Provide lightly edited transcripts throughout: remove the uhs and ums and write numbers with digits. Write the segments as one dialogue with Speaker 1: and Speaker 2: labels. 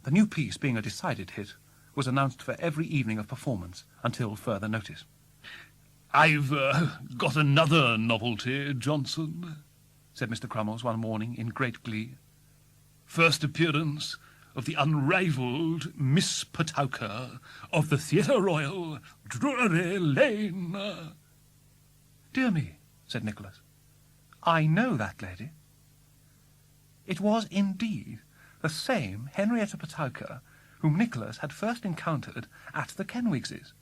Speaker 1: The new piece, being a decided hit, was announced for every evening of performance until further notice.
Speaker 2: "I've got another novelty, Johnson," said Mr. Crummles one morning in great glee. "First appearance of the unrivalled Miss Petowker of the Theatre Royal, Drury Lane."
Speaker 1: "Dear me," said Nicholas, "I know that lady." It was indeed the same Henrietta Petowker whom Nicholas had first encountered at the Kenwigses.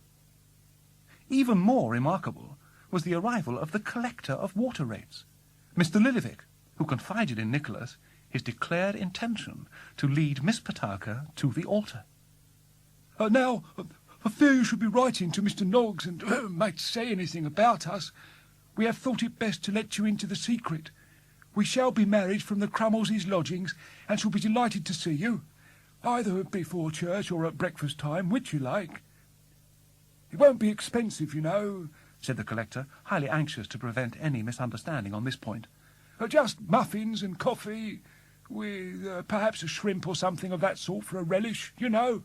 Speaker 1: Even more remarkable was the arrival of the collector of water rates, Mr. Lillyvick, who confided in Nicholas his declared intention to lead Miss Petowker to the altar.
Speaker 2: "Now, for fear you should be writing to Mr. Noggs and might say anything about us, we have thought it best to let you into the secret. We shall be married from the Crummles' lodgings, and shall be delighted to see you, either before church or at breakfast time, which you like. It won't be expensive, you know,"
Speaker 1: said the collector, highly anxious to prevent any misunderstanding on this point.
Speaker 2: "Just muffins and coffee, with perhaps a shrimp or something of that sort for a relish, you know."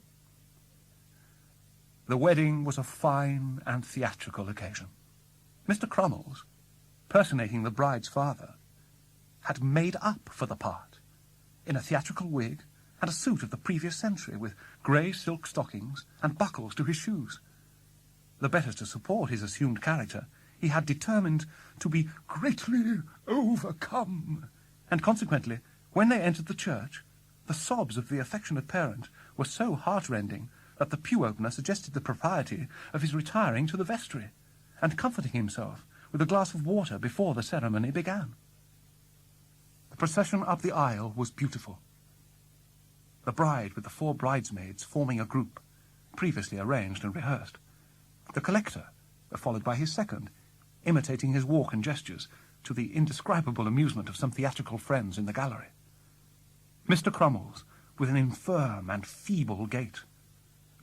Speaker 1: The wedding was a fine and theatrical occasion. Mr. Crummles, personating the bride's father, had made up for the part in a theatrical wig and a suit of the previous century, with grey silk stockings and buckles to his shoes. The better to support his assumed character, he had determined to be greatly overcome, and consequently, when they entered the church, the sobs of the affectionate parent were so heart-rending that the pew-opener suggested the propriety of his retiring to the vestry and comforting himself with a glass of water before the ceremony began. The procession up the aisle was beautiful. The bride with the 4 bridesmaids forming a group, previously arranged and rehearsed. The collector, followed by his second, imitating his walk and gestures, to the indescribable amusement of some theatrical friends in the gallery. Mr. Crummles, with an infirm and feeble gait.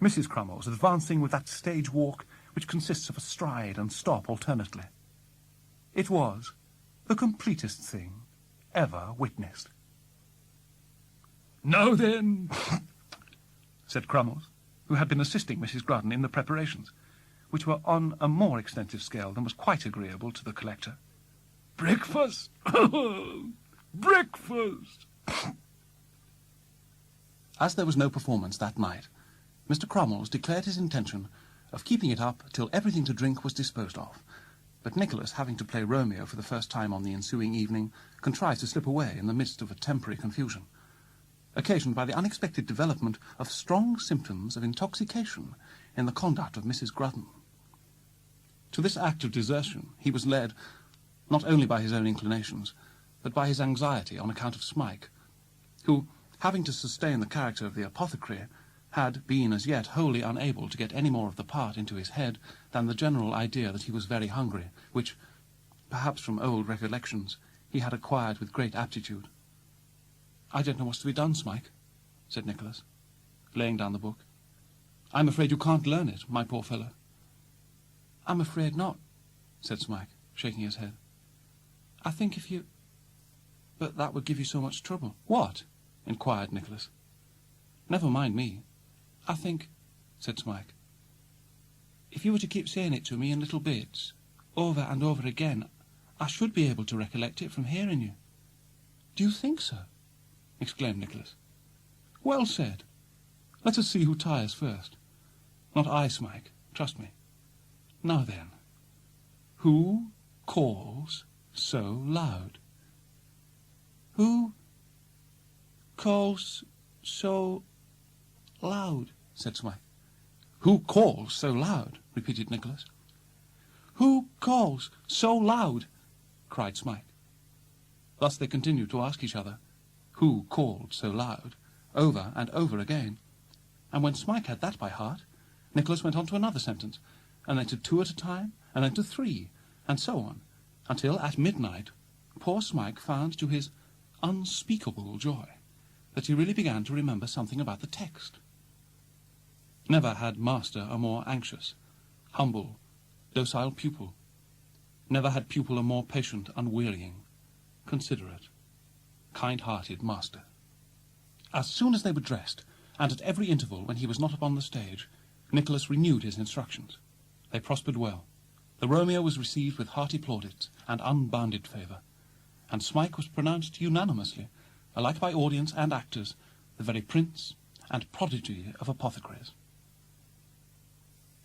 Speaker 1: Mrs. Crummles advancing with that stage walk which consists of a stride and stop alternately. It was the completest thing ever witnessed.
Speaker 2: "Now then,"
Speaker 1: said Crummles, who had been assisting Mrs. Grudden in the preparations, which were on a more extensive scale than was quite agreeable to the collector.
Speaker 2: "Breakfast! Breakfast!"
Speaker 1: As there was no performance that night, Mr. Crummles declared his intention of keeping it up till everything to drink was disposed of, but Nicholas, having to play Romeo for the first time on the ensuing evening, contrived to slip away in the midst of a temporary confusion, occasioned by the unexpected development of strong symptoms of intoxication in the conduct of Mrs. Grudden. To this act of desertion he was led, not only by his own inclinations, but by his anxiety on account of Smike, who, having to sustain the character of the apothecary, had been as yet wholly unable to get any more of the part into his head than the general idea that he was very hungry, which, perhaps from old recollections, he had acquired with great aptitude. "I don't know what's to be done, Smike," said Nicholas, laying down the book. "I'm afraid you can't learn it, my poor fellow." "I'm afraid not," said Smike, shaking his head. "I think if you... but that would give you so much trouble." "What?" inquired Nicholas. "Never mind me. I think," said Smike, "if you were to keep saying it to me in little bits, over and over again, I should be able to recollect it from hearing you." "Do you think so?" exclaimed Nicholas. "Well said. Let us see who tires first. Not I, Smike, trust me. Now then, who calls so loud?" "Who calls so loud?" said Smike. "Who calls so loud?" repeated Nicholas. "Who calls so loud?" cried Smike. Thus they continued to ask each other, "Who called so loud?" over and over again. And when Smike had that by heart, Nicholas went on to another sentence, and then to 2 at a time, and then to 3, and so on, until at midnight poor Smike found to his unspeakable joy that he really began to remember something about the text. Never had master a more anxious, humble, docile pupil. Never had pupil a more patient, unwearying, considerate, kind-hearted master. As soon as they were dressed, and at every interval when he was not upon the stage, Nicholas renewed his instructions. They prospered well. The Romeo was received with hearty plaudits and unbounded favour, and Smike was pronounced unanimously, alike by audience and actors, the very prince and prodigy of apothecaries.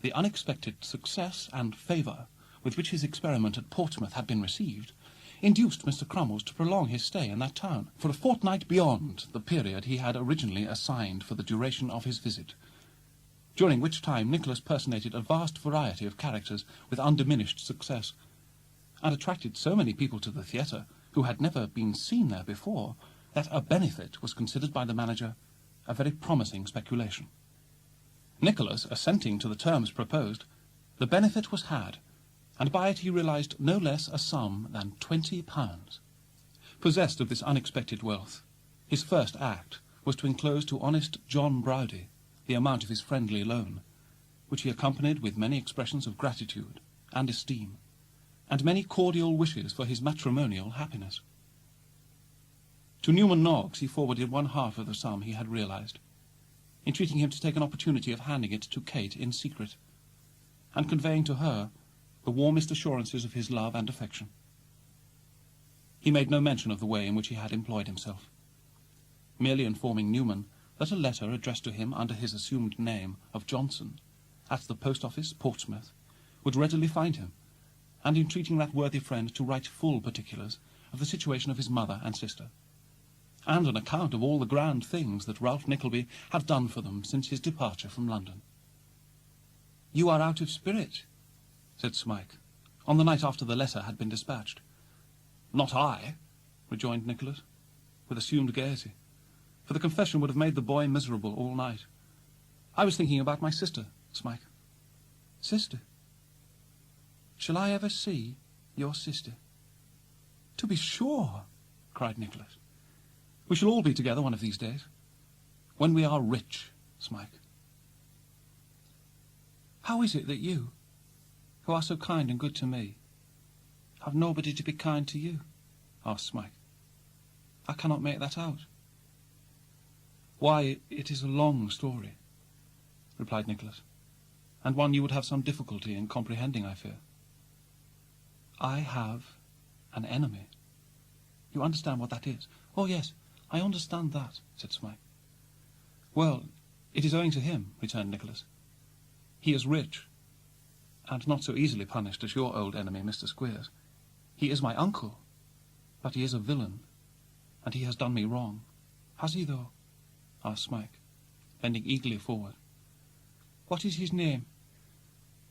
Speaker 1: The unexpected success and favour with which his experiment at Portsmouth had been received induced Mr. Crummles to prolong his stay in that town for a fortnight beyond the period he had originally assigned for the duration of his visit, during which time Nicholas personated a vast variety of characters with undiminished success, and attracted so many people to the theatre who had never been seen there before, that a benefit was considered by the manager a very promising speculation. Nicholas assenting to the terms proposed, the benefit was had, and by it he realized no less a sum than £20. Possessed of this unexpected wealth, his first act was to enclose to honest John Browdie the amount of his friendly loan, which he accompanied with many expressions of gratitude and esteem, and many cordial wishes for his matrimonial happiness. To Newman Noggs he forwarded 1/2 of the sum he had realized, entreating him to take an opportunity of handing it to Kate in secret, and conveying to her the warmest assurances of his love and affection. He made no mention of the way in which he had employed himself, merely informing Newman that a letter addressed to him under his assumed name of Johnson, at the post office, Portsmouth, would readily find him, and entreating that worthy friend to write full particulars of the situation of his mother and sister, and an account of all the grand things that Ralph Nickleby had done for them since his departure from London. "You are out of spirit," said Smike, on the night after the letter had been dispatched. "Not I," rejoined Nicholas, with assumed gaiety, for the confession would have made the boy miserable all night. "I was thinking about my sister, Smike." "Sister? Shall I ever see your sister?" "To be sure," cried Nicholas. "We shall all be together one of these days, when we are rich, Smike." "How is it that you, who are so kind and good to me, have nobody to be kind to you?" asked Smike. "I cannot make that out." "Why, it is a long story," replied Nicholas, "and one you would have some difficulty in comprehending, I fear. I have an enemy. You understand what that is?" "Oh, yes, I understand that," said Smike. "Well, it is owing to him," returned Nicholas. "He is rich, and not so easily punished as your old enemy, Mr. Squeers. He is my uncle, but he is a villain, and he has done me wrong." "Has he, though?" asked Smike, bending eagerly forward. "What is his name?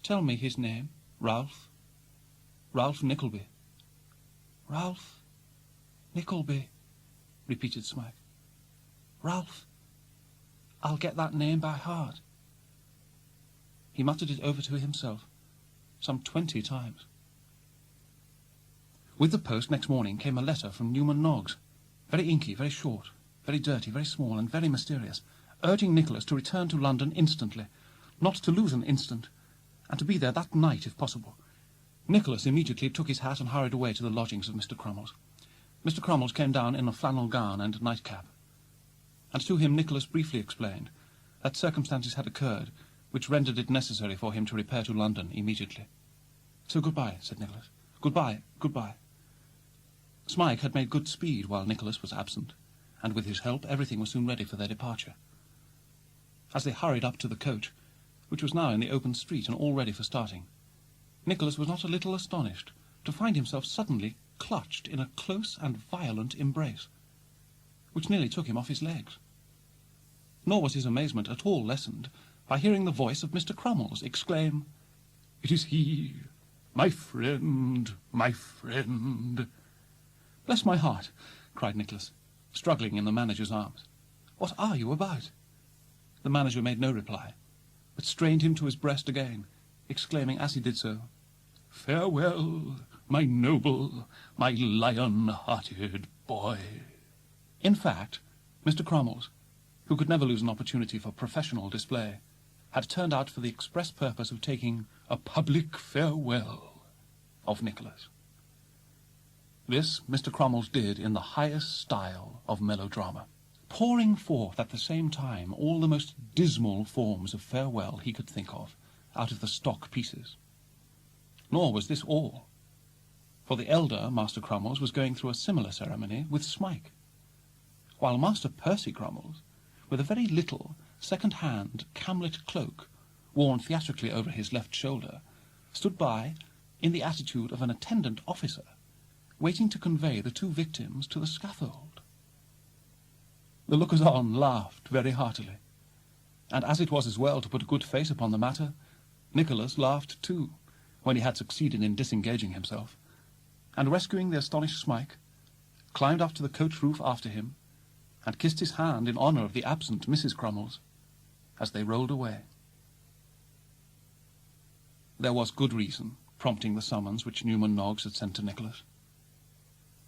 Speaker 1: Tell me his name." "Ralph Nickleby." "Ralph Nickleby," repeated Smike. "Ralph, I'll get that name by heart." He muttered it over to himself some 20 times. With the post next morning came a letter from Newman Noggs, very inky, very short, very dirty, very small, and very mysterious, urging Nicholas to return to London instantly, not to lose an instant, and to be there that night if possible. Nicholas immediately took his hat and hurried away to the lodgings of Mr. Crummles. Mr. Crummles came down in a flannel gown and nightcap, and to him Nicholas briefly explained that circumstances had occurred which rendered it necessary for him to repair to London immediately. "So good-bye," said Nicholas. "Good-bye, good-bye." Smike had made good speed while Nicholas was absent, and with his help everything was soon ready for their departure. As they hurried up to the coach, which was now in the open street and all ready for starting, Nicholas was not a little astonished to find himself suddenly clutched in a close and violent embrace, which nearly took him off his legs. Nor was his amazement at all lessened by hearing the voice of Mr. Crummles exclaim, "It is he, my friend, my friend." "Bless my heart," cried Nicholas, struggling in the manager's arms. "What are you about?" The manager made no reply, but strained him to his breast again, exclaiming as he did so, "Farewell, my noble, my lion-hearted boy." In fact, Mr. Crummles, who could never lose an opportunity for professional display, had turned out for the express purpose of taking a public farewell of Nicholas. This Mr. Crummles did in the highest style of melodrama, pouring forth at the same time all the most dismal forms of farewell he could think of out of the stock pieces. Nor was this all, for the elder Master Crummles was going through a similar ceremony with Smike, while Master Percy Crummles, with a very little second-hand camlet cloak worn theatrically over his left shoulder, stood by in the attitude of an attendant officer, waiting to convey the two victims to the scaffold. The lookers-on laughed very heartily, and as it was as well to put a good face upon the matter, Nicholas laughed too, when he had succeeded in disengaging himself, and rescuing the astonished Smike, climbed up to the coach roof after him, and kissed his hand in honour of the absent Mrs. Crummles, as they rolled away. There was good reason prompting the summons which Newman Noggs had sent to Nicholas.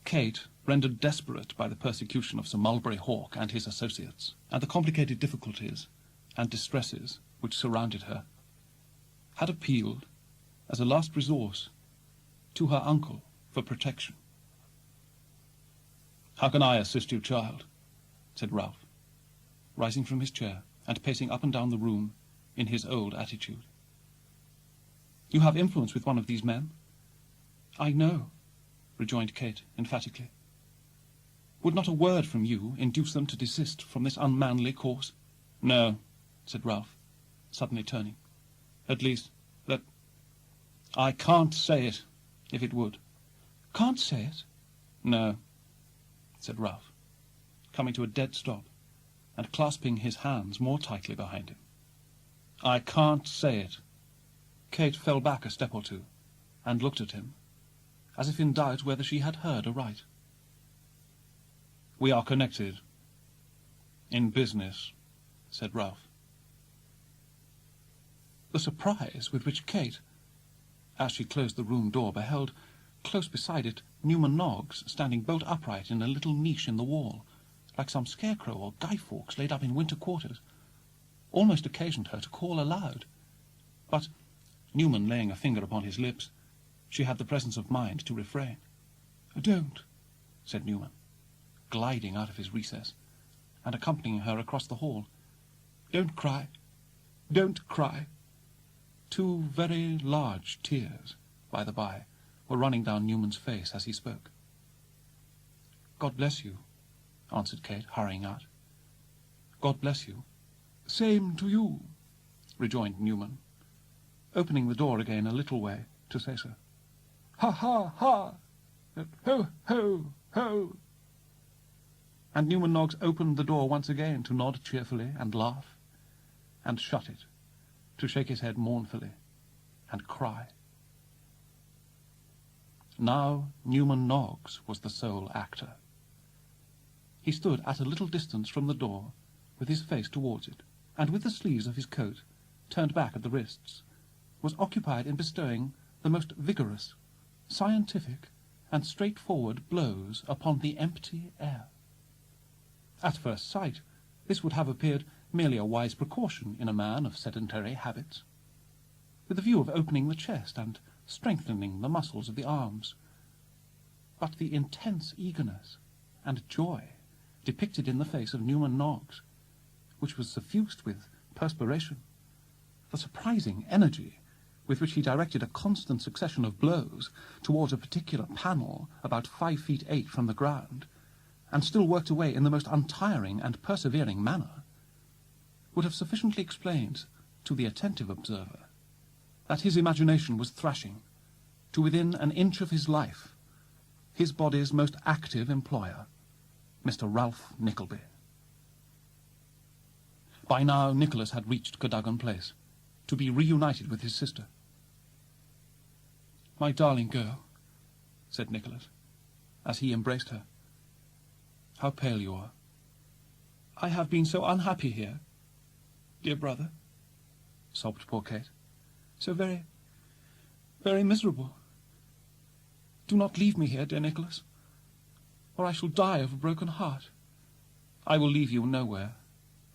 Speaker 1: Kate, rendered desperate by the persecution of Sir Mulberry Hawk and his associates, and the complicated difficulties and distresses which surrounded her, had appealed, as a last resource, to her uncle for protection. "How can I assist you, child?" said Ralph, rising from his chair and pacing up and down the room in his old attitude. "You have influence with one of these men?" "I know," rejoined Kate emphatically. "Would not a word from you induce them to desist from this unmanly course?" "No," said Ralph, suddenly turning. "At least, that I can't say it, if it would." "Can't say it?" "No," said Ralph, coming to a dead stop and clasping his hands more tightly behind him. "I can't say it." Kate fell back a step or two and looked at him, as if in doubt whether she had heard aright. "We are connected in business," said Ralph. The surprise with which Kate, as she closed the room door, beheld, close beside it, Newman Noggs standing bolt upright in a little niche in the wall, like some scarecrow or Guy Fawkes laid up in winter quarters, almost occasioned her to call aloud. But, Newman laying a finger upon his lips, she had the presence of mind to refrain. "Don't," said Newman, gliding out of his recess, and accompanying her across the hall. "Don't cry. Don't cry." Two very large tears, by the by, were running down Newman's face as he spoke. "God bless you," answered Kate, hurrying out. "God bless you." "Same to you," rejoined Newman, opening the door again a little way to say so. "Ha, ha, ha! Ho, ho, ho!" And Newman Noggs opened the door once again to nod cheerfully and laugh, and shut it, to shake his head mournfully and cry. Now Newman Noggs was the sole actor. He stood at a little distance from the door, with his face towards it, and with the sleeves of his coat turned back at the wrists, was occupied in bestowing the most vigorous, scientific, and straightforward blows upon the empty air. At first sight, this would have appeared merely a wise precaution in a man of sedentary habits, with the view of opening the chest and strengthening the muscles of the arms. But the intense eagerness and joy depicted in the face of Newman Noggs, which was suffused with perspiration, the surprising energy with which he directed a constant succession of blows towards a particular panel about 5 feet 8 from the ground, and still worked away in the most untiring and persevering manner, would have sufficiently explained to the attentive observer that his imagination was thrashing, to within an inch of his life, his body's most active employer, Mr. Ralph Nickleby. By now Nicholas had reached Cadogan Place, to be reunited with his sister. "My darling girl," said Nicholas, as he embraced her, "how pale you are." "I have been so unhappy here, dear brother," sobbed poor Kate. "So very, very miserable. Do not leave me here, dear Nicholas, or I shall die of a broken heart." "I will leave you nowhere,"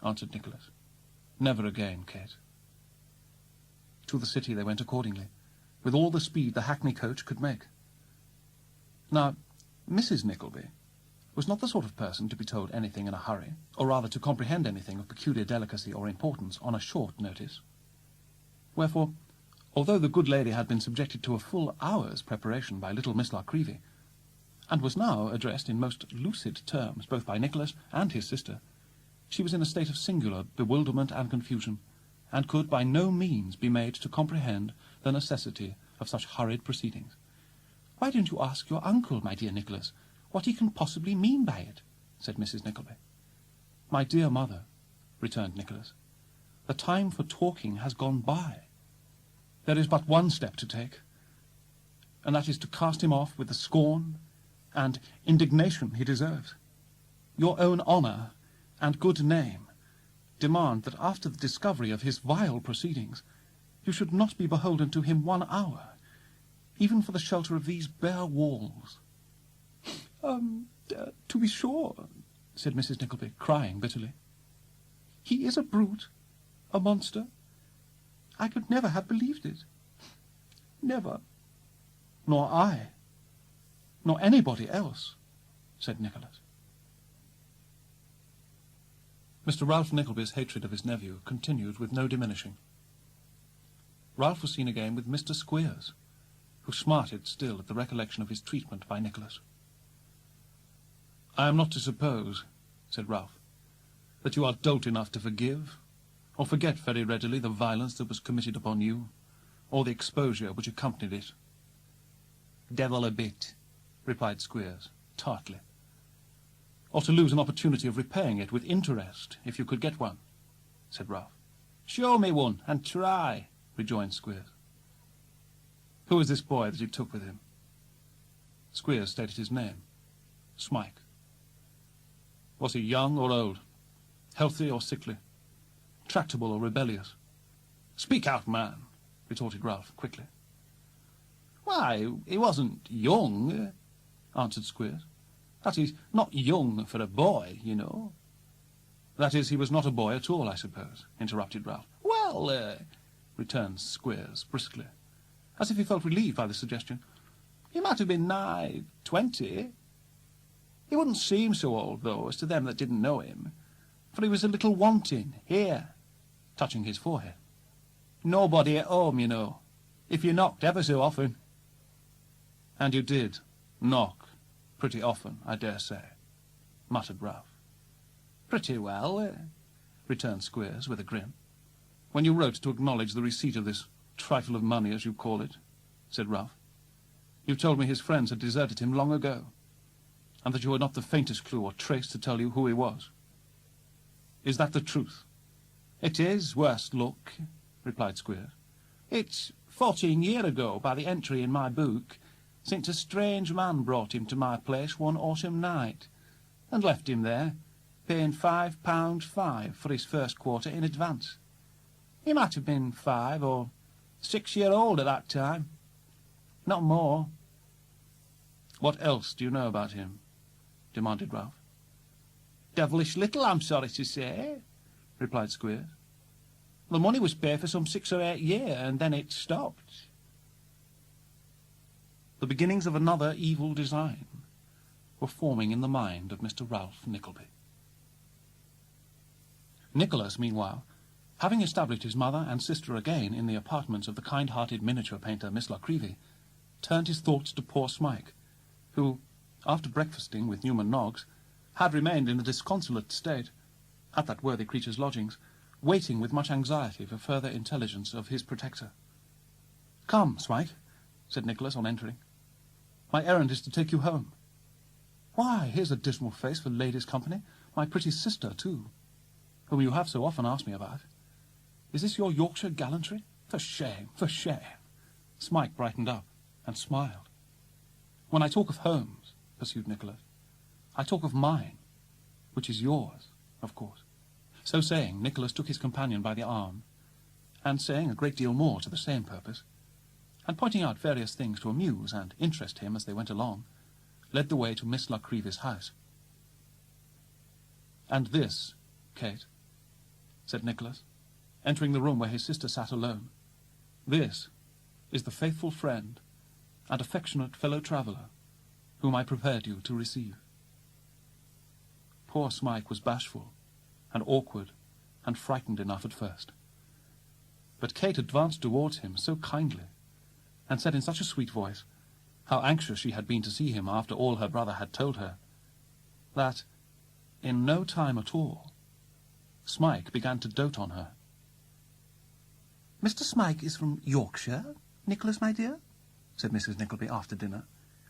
Speaker 1: answered Nicholas. "Never again, Kate." To the city they went accordingly, with all the speed the hackney coach could make. Now, Mrs. Nickleby, was not the sort of person to be told anything in a hurry, or rather to comprehend anything of peculiar delicacy or importance on a short notice. Wherefore, although the good lady had been subjected to a full hour's preparation by little Miss La Creevy, and was now addressed in most lucid terms both by Nicholas and his sister, she was in a state of singular bewilderment and confusion, and could by no means be made to comprehend the necessity of such hurried proceedings. "Why don't you ask your uncle, my dear Nicholas, what he can possibly mean by it?" said Mrs. Nickleby. "My dear mother," returned Nicholas, "the time for talking has gone by. There is but one step to take, and that is to cast him off with the scorn and indignation he deserves. Your own honour and good name demand that after the discovery of his vile proceedings, you should not be beholden to him 1 hour, even for the shelter of these bare walls." To be sure," said Mrs. Nickleby, crying bitterly. "He is a brute, a monster. I could never have believed it. Never." "Nor I, nor anybody else," said Nicholas. Mr. Ralph Nickleby's hatred of his nephew continued with no diminishing. Ralph was seen again with Mr. Squeers, who smarted still at the recollection of his treatment by Nicholas. "I am not to suppose," said Ralph, "that you are dolt enough to forgive, or forget very readily the violence that was committed upon you, or the exposure which accompanied it." "Devil a bit," replied Squeers, tartly. "Or to lose an opportunity of repaying it with interest, if you could get one," said Ralph. "Show me one, and try," rejoined Squeers. "Who is this boy that you took with him?" Squeers stated his name, Smike. "Was he young or old? Healthy or sickly? Tractable or rebellious? Speak out, man," retorted Ralph, quickly. "Why, he wasn't young," answered Squeers. "That is, not young for a boy, you know." "That is, he was not a boy at all, I suppose," interrupted Ralph. "Well, returned Squeers, briskly, as if he felt relieved by the suggestion, "he might have been nigh 20. He wouldn't seem so old, though, as to them that didn't know him, for he was a little wanting here," touching his forehead. "Nobody at home, you know, if you knocked ever so often." "And you did knock pretty often, I dare say," muttered Ralph. "Pretty well," returned Squeers, with a grin. "When you wrote to acknowledge the receipt of this trifle of money, as you call it," said Ralph, "you told me his friends had deserted him long ago, and that you had not the faintest clue or trace to tell you who he was. Is that the truth?" "It is, worst luck," replied Squeers. "It's 14 year ago, by the entry in my book, since a strange man brought him to my place one autumn night, and left him there, paying £5.5 for his first quarter in advance. He might have been 5 or 6 year old at that time. Not more." "What else do you know about him?" demanded Ralph. "Devilish little, I'm sorry to say," replied Squeers. "The money was paid for some 6 or 8 year, and then it stopped." The beginnings of another evil design were forming in the mind of Mr. Ralph Nickleby. Nicholas, meanwhile, having established his mother and sister again in the apartments of the kind-hearted miniature painter Miss La Creevy, turned his thoughts to poor Smike, who, after breakfasting with Newman Noggs, had remained in a disconsolate state, at that worthy creature's lodgings, waiting with much anxiety for further intelligence of his protector. "Come, Smike," said Nicholas on entering. "My errand is to take you home." "Why, here's a dismal face for ladies' company, my pretty sister, too, whom you have so often asked me about. Is this your Yorkshire gallantry? For shame, for shame." Smike brightened up and smiled. "When I talk of homes," pursued Nicholas, "I talk of mine, which is yours, of course." So saying, Nicholas took his companion by the arm, and saying a great deal more to the same purpose, and pointing out various things to amuse and interest him as they went along, led the way to Miss La Creevy's house. "And this, Kate," said Nicholas, entering the room where his sister sat alone, "this is the faithful friend and affectionate fellow-traveller whom I prepared you to receive." Poor Smike was bashful, and awkward, and frightened enough at first. But Kate advanced towards him so kindly, and said in such a sweet voice how anxious she had been to see him after all her brother had told her, that, in no time at all, Smike began to dote on her.
Speaker 3: "Mr. Smike is from Yorkshire, Nicholas, my dear?" said Mrs. Nickleby after dinner,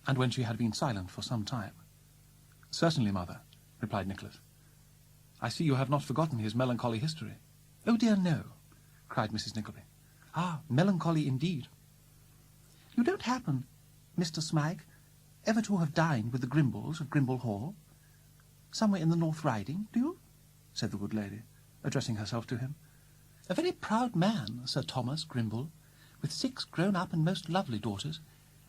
Speaker 1: and when she had been silent for some time. "Certainly, mother," replied Nicholas. "I see you have not forgotten his melancholy history."
Speaker 3: "Oh dear, no,"
Speaker 1: cried Mrs. Nickleby. "Ah, melancholy indeed."
Speaker 3: "You don't happen, Mr. Smike, ever to have dined with the Grimbles of Grimble Hall? Somewhere in the North Riding, do you?" said the good lady, addressing herself to him. "A very proud man, Sir Thomas Grimble, with 6 grown-up and most lovely daughters,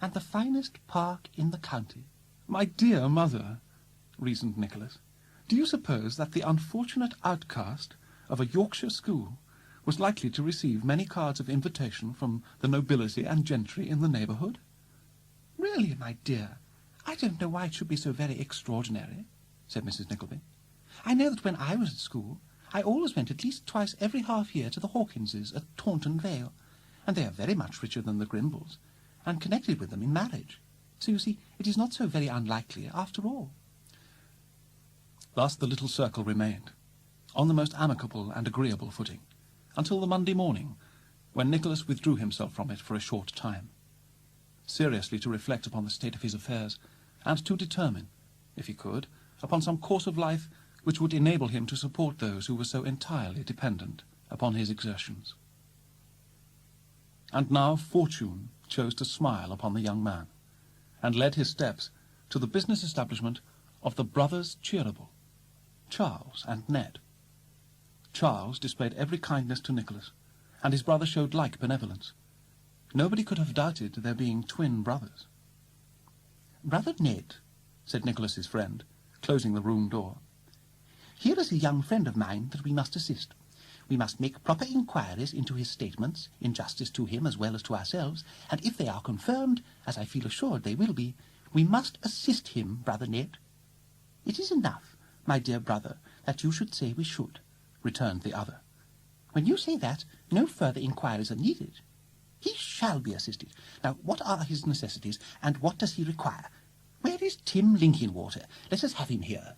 Speaker 3: and the finest park in the county."
Speaker 1: "My dear mother," reasoned Nicholas, "do you suppose that the unfortunate outcast of a Yorkshire school was likely to receive many cards of invitation from the nobility and gentry in the neighbourhood?"
Speaker 3: "Really, my dear, I don't know why it should be so very extraordinary," said Mrs. Nickleby. "I know that when I was at school, I always went at least twice every half-year to the Hawkinses at Taunton Vale, and they are very much richer than the Grimbles, and connected with them in marriage. So you see, it is not so very unlikely after all."
Speaker 1: Thus the little circle remained, on the most amicable and agreeable footing, until the Monday morning, when Nicholas withdrew himself from it for a short time, seriously to reflect upon the state of his affairs, and to determine, if he could, upon some course of life which would enable him to support those who were so entirely dependent upon his exertions. And now Fortune chose to smile upon the young man, and led his steps to the business establishment of the brothers Cheeryble, Charles and Ned. Charles displayed every kindness to Nicholas, and his brother showed like benevolence. Nobody could have doubted their being twin brothers.
Speaker 3: "Brother Ned," said Nicholas's friend, closing the room door, "here is a young friend of mine that we must assist. We must make proper inquiries into his statements, in justice to him as well as to ourselves, and if they are confirmed, as I feel assured they will be, we must assist him, brother Ned." "It is enough, my dear brother, that you should say we should," returned the other. "When you say that, no further inquiries are needed. He shall be assisted. Now, what are his necessities, and what does he require? Where is Tim Linkinwater? Let us have him here."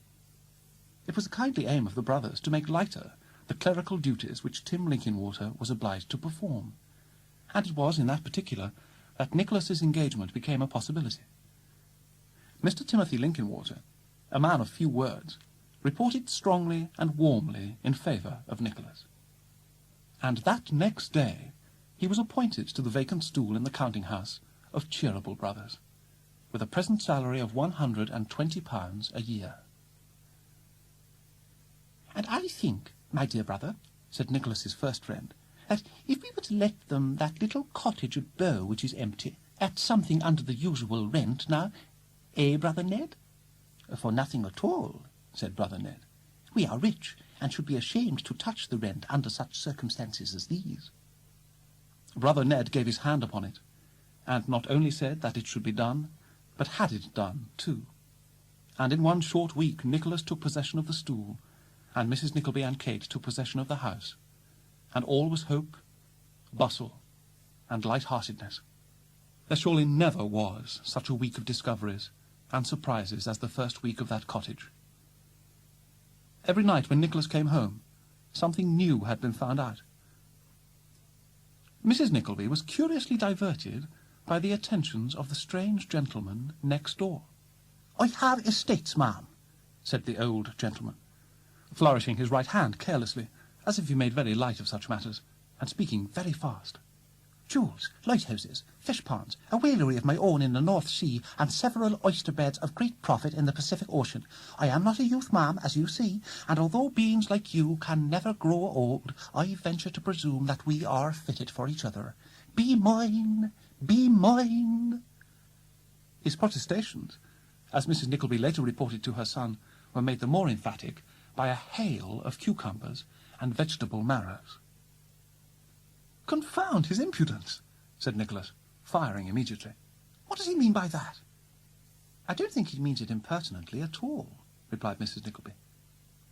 Speaker 1: It was the kindly aim of the brothers to make lighter the clerical duties which Tim Linkinwater was obliged to perform, and it was in that particular that Nicholas's engagement became a possibility. Mr. Timothy Linkinwater, a man of few words, reported strongly and warmly in favour of Nicholas, and that next day he was appointed to the vacant stool in the counting-house of Cheeryble Brothers, with a present salary of £120 a year.
Speaker 3: "And I think, my dear brother," said Nicholas's first friend, "that if we were to let them that little cottage at Bow which is empty, at something under the usual rent now, brother Ned?" "For nothing at all," said brother Ned. "We are rich, and should be ashamed to touch the rent under such circumstances as these."
Speaker 1: Brother Ned gave his hand upon it, and not only said that it should be done, but had it done too. And in one short week Nicholas took possession of the stool, and Mrs. Nickleby and Kate took possession of the house, and all was hope, bustle, and light-heartedness. There surely never was such a week of discoveries and surprises as the first week of that cottage. Every night when Nicholas came home, something new had been found out. Mrs. Nickleby was curiously diverted by the attentions of the strange gentleman next door.
Speaker 3: "I have estates, ma'am,"
Speaker 1: said the old gentleman, flourishing his right hand carelessly, as if he made very light of such matters, and speaking very fast.
Speaker 3: "Jewels, lighthouses, fish ponds, a whalery of my own in the North Sea, and several oyster beds of great profit in the Pacific Ocean. I am not a youth, ma'am, as you see, and although beings like you can never grow old, I venture to presume that we are fitted for each other. Be mine, be mine."
Speaker 1: His protestations, as Mrs. Nickleby later reported to her son, were made the more emphatic by a hail of cucumbers and vegetable marrows. "Confound his impudence," said Nicholas, firing immediately.
Speaker 3: "What does he mean by that?" "I don't think he means it impertinently at all," replied Mrs. Nickleby.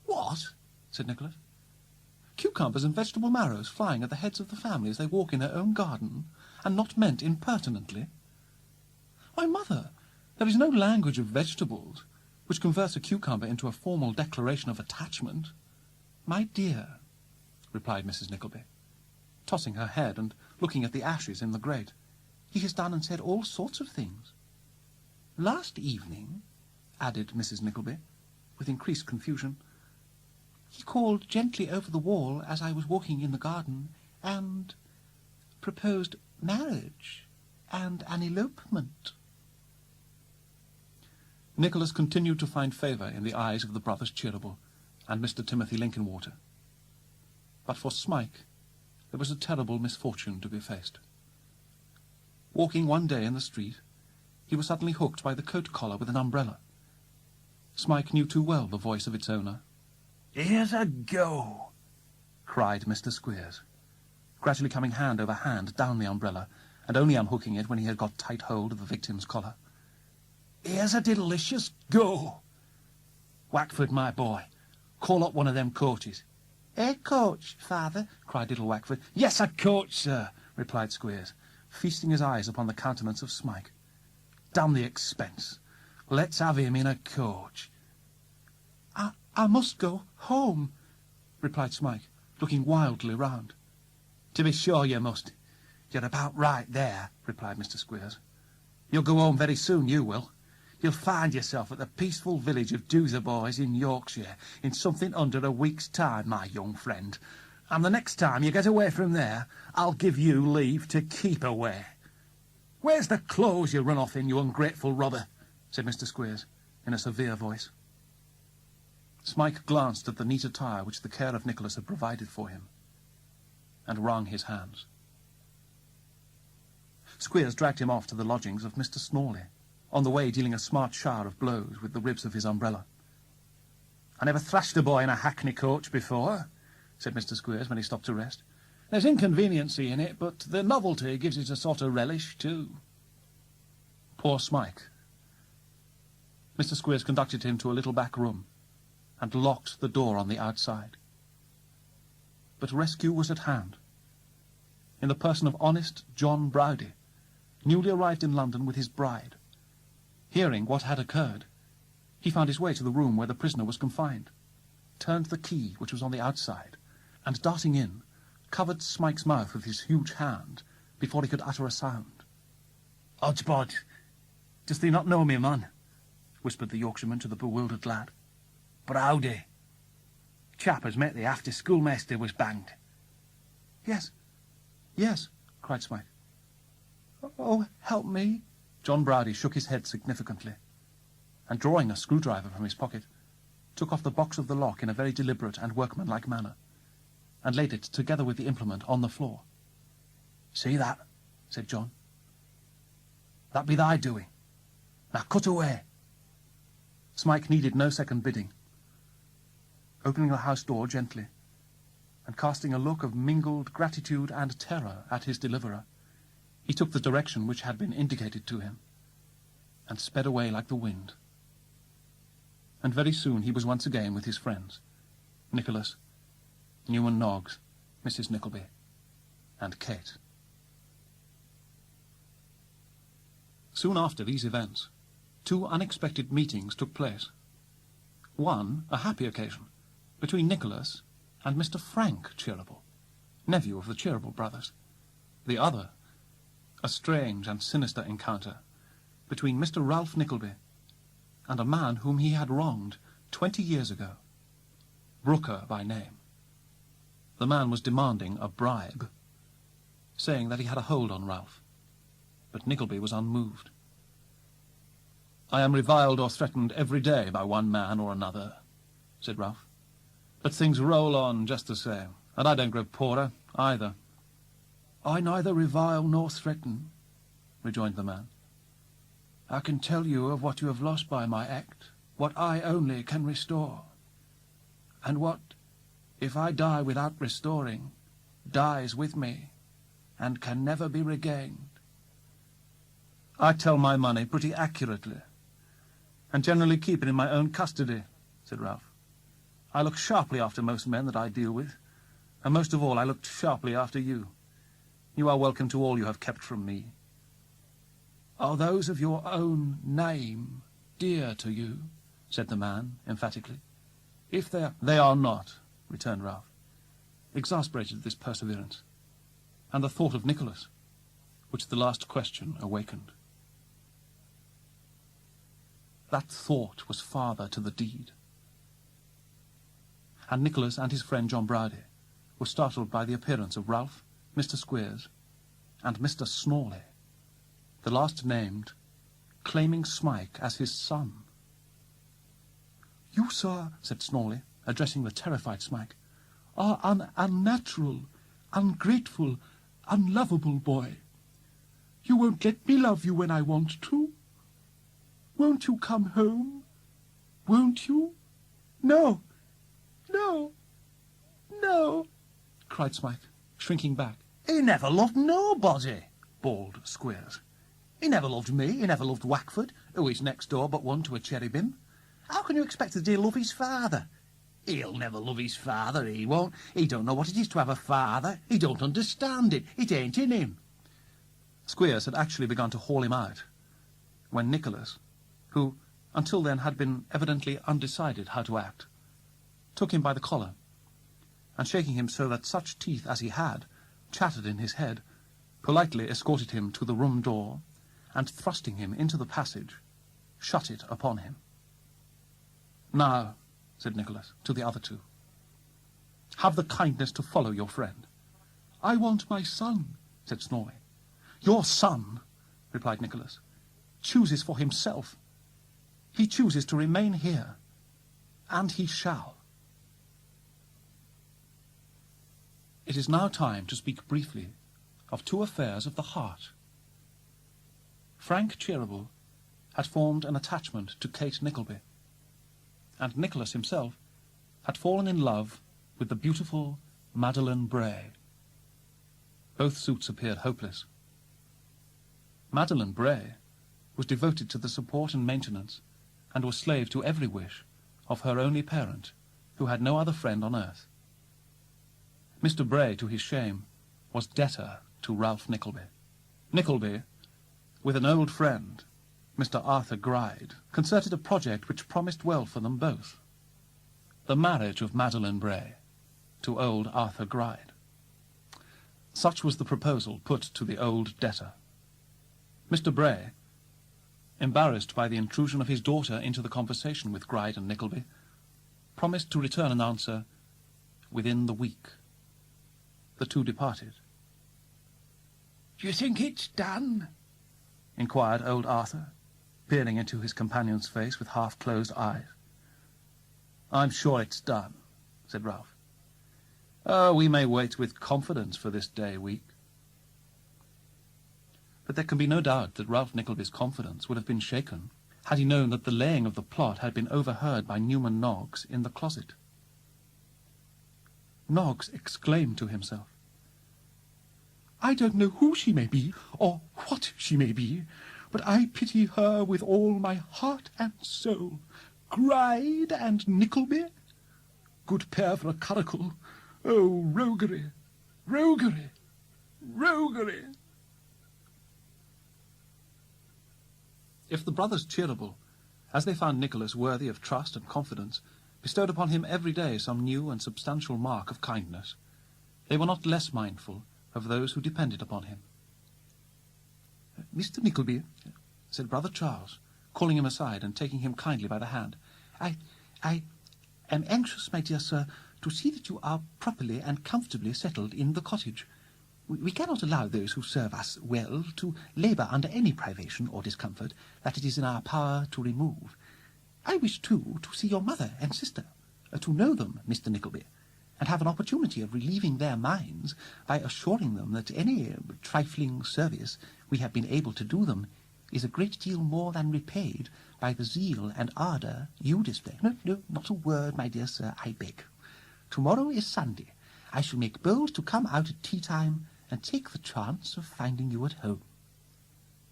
Speaker 1: What? Said Nicholas. Cucumbers and vegetable marrows flying at the heads of the family as they walk in their own garden, and not meant impertinently? Why, mother, there is no language of vegetables which converts a cucumber into a formal declaration of attachment. My dear, replied Mrs. Nickleby, tossing her head and looking at the ashes in the grate, he has done and said all sorts of things. Last evening, added Mrs. Nickleby, with increased confusion, he called gently over the wall as I was walking in the garden, and proposed marriage and an elopement. Nicholas continued to find favour in the eyes of the brothers Cheeryble and Mr. Timothy Linkinwater. But for Smike, there was a terrible misfortune to be faced. Walking one day in the street, he was suddenly hooked by the coat collar with an umbrella. Smike knew too well the voice of its owner.
Speaker 2: "Here's a go!"
Speaker 1: cried Mr. Squeers, gradually coming hand over hand down the umbrella, and only unhooking it when he had got tight hold of the victim's collar.
Speaker 2: "Here's a delicious go!
Speaker 1: Wackford, my boy, call up one of them coaches." "A coach, father?" cried little Wackford.
Speaker 2: "Yes, a coach, sir,"
Speaker 1: replied Squeers, feasting his eyes upon the countenance of Smike. "Damn the expense. Let's have him in a coach."
Speaker 2: I must go home,"
Speaker 1: replied Smike, looking wildly round.
Speaker 3: "To be sure you must. You're about right there," replied Mr. Squeers. "You'll go home very soon, you will. You'll find yourself at the peaceful village of Dotheboys in Yorkshire in something under a week's time, my young friend. And the next time you get away from there, I'll give you leave to keep away." "Where's the clothes you run off in, you ungrateful robber?" said Mr. Squeers, in a severe voice. Smike glanced at the neat attire which the care of Nicholas had provided for him, and wrung his hands. Squeers dragged him off to the lodgings of Mr. Snawley, on the way dealing a smart shower of blows with the ribs of his umbrella. "I never thrashed a boy in a hackney coach before," said Mr. Squeers when he stopped to rest. "There's inconveniency in it, but the novelty gives it a sort of relish, too." Poor Smike. Mr. Squeers conducted him to a little back room, and locked the door on the outside. But rescue was at hand, in the person of honest John Browdie, newly arrived in London with his bride. Hearing what had occurred, he found his way to the room where the prisoner was confined, turned the key, which was on the outside, and darting in, covered Smike's mouth with his huge hand before he could utter a sound. "Oddsbod, does thee not know me, man?" whispered the Yorkshireman to the bewildered lad. "Browdie. Chap as met thee after schoolmaster was banged." Yes, cried Smike.
Speaker 2: "Oh, help me!"
Speaker 1: John Browdie shook his head significantly, and drawing a screwdriver from his pocket, took off the box of the lock in a very deliberate and workmanlike manner, and laid it, together with the implement, on the floor. "See that?" said John. "That be thy doing. Now cut away." Smike needed no second bidding. Opening the house door gently, and casting a look of mingled gratitude and terror at his deliverer, he took the direction which had been indicated to him, and sped away like the wind. And very soon he was once again with his friends, Nicholas, Newman Noggs, Mrs. Nickleby, and Kate. Soon after these events, 2 unexpected meetings took place. One, a happy occasion, between Nicholas and Mr. Frank Cheeryble, nephew of the Cheeryble brothers. The other, a strange and sinister encounter between Mr. Ralph Nickleby and a man whom he had wronged 20 years ago, Brooker by name. The man was demanding a bribe, saying that he had a hold on Ralph, but Nickleby was unmoved. "I am reviled or threatened every day by one man or another," said Ralph, "but things roll on just the same, and I don't grow poorer either."
Speaker 2: "I neither revile nor threaten," rejoined the man. "I can tell you of what you have lost by my act, what I only can restore, and what, if I die without restoring, dies with me, and can never be regained."
Speaker 1: "I tell my money pretty accurately, and generally keep it in my own custody," said Ralph. I look sharply after most men that I deal with, and most of all I looked sharply after you. You are welcome to all you have kept from me.
Speaker 2: Are those of your own name dear to you?
Speaker 1: Said the man, emphatically.
Speaker 2: If
Speaker 1: They are not, returned Ralph, exasperated at this perseverance, and the thought of Nicholas, which the last question awakened. That thought was father to the deed. And Nicholas and his friend John Browdie were startled by the appearance of Ralph, Mr. Squeers, and Mr. Snawley, the last named, claiming Smike as his son.
Speaker 2: You, sir,
Speaker 1: said Snawley, addressing the terrified Smike,
Speaker 2: are an unnatural, ungrateful, unlovable boy. You won't let me love you when I want to. Won't you come home? Won't you? No, no, no,
Speaker 1: cried Smike, shrinking back.
Speaker 3: He never loved nobody, bawled Squeers. He never loved me, he never loved Wackford, who is next door but one to a cherubim. How can you expect that he'll love his father? He'll never love his father, he won't. He don't know what it is to have a father. He don't understand it. It ain't in him.
Speaker 1: Squeers had actually begun to haul him out, when Nicholas, who until then had been evidently undecided how to act, took him by the collar, and shaking him so that such teeth as he had chattered in his head, politely escorted him to the room door, and thrusting him into the passage, shut it upon him. Now, said Nicholas to the other two, have the kindness to follow your friend.
Speaker 2: I want my son,
Speaker 1: said Snawley. Your son, replied Nicholas, chooses for himself. He chooses to remain here, and he shall. It is now time to speak briefly of two affairs of the heart. Frank Cheeryble had formed an attachment to Kate Nickleby, and Nicholas himself had fallen in love with the beautiful Madeline Bray. Both suits appeared hopeless. Madeline Bray was devoted to the support and maintenance, and was slave to every wish of her only parent, who had no other friend on earth. Mr. Bray, to his shame, was debtor to Ralph Nickleby. Nickleby, with an old friend, Mr. Arthur Gride, concerted a project which promised well for them both. The marriage of Madeline Bray to old Arthur Gride. Such was the proposal put to the old debtor. Mr. Bray, embarrassed by the intrusion of his daughter into the conversation with Gride and Nickleby, promised to return an answer within the week. The two departed.
Speaker 2: Do you think it's done?
Speaker 1: Inquired old Arthur, peering into his companion's face with half-closed eyes. I'm sure it's done, said Ralph. Oh, we may wait with confidence for this day week. But there can be no doubt that Ralph Nickleby's confidence would have been shaken had he known that the laying of the plot had been overheard by Newman Noggs in the closet. Noggs exclaimed to himself,
Speaker 2: I don't know who she may be, or what she may be, but I pity her with all my heart and soul. Gride and Nickleby? Good pair for a curricle. Oh, roguery, roguery, roguery.
Speaker 1: If the brothers Cheeryble, as they found Nicholas worthy of trust and confidence, bestowed upon him every day some new and substantial mark of kindness, they were not less mindful of those who depended upon him. Mr. Nickleby, said brother Charles, calling him aside and taking him kindly by the hand, I am anxious, my dear sir, to see that you are properly and comfortably settled in the cottage. We cannot allow those who serve us well to labour under any privation or discomfort that it is in our power to remove. I wish, too, to see your mother and sister, to know them, Mr. Nickleby, and have an opportunity of relieving their minds by assuring them that any trifling service we have been able to do them is a great deal more than repaid by the zeal and ardour you display. No, not a word, my dear sir, I beg. Tomorrow is Sunday. I shall make bold to come out at tea-time and take the chance of finding you at home.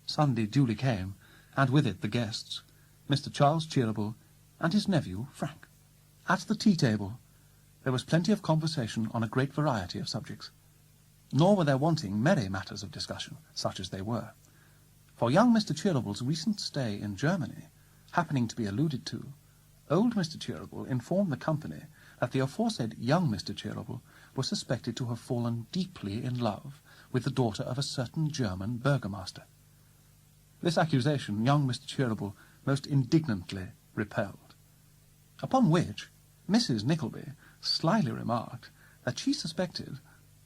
Speaker 1: Sunday duly came, and with it the guests, Mr. Charles Cheeryble and his nephew Frank. At the tea-table, there was plenty of conversation on a great variety of subjects, nor were there wanting merry matters of discussion, such as they were. For young Mr. Cheerable's recent stay in Germany happening to be alluded to, old Mr. Cheerable informed the company that the aforesaid young Mr. Cheerable was suspected to have fallen deeply in love with the daughter of a certain German burgomaster. This accusation young Mr. Cheerable most indignantly repelled, upon which Mrs. Nickleby slyly remarked that she suspected,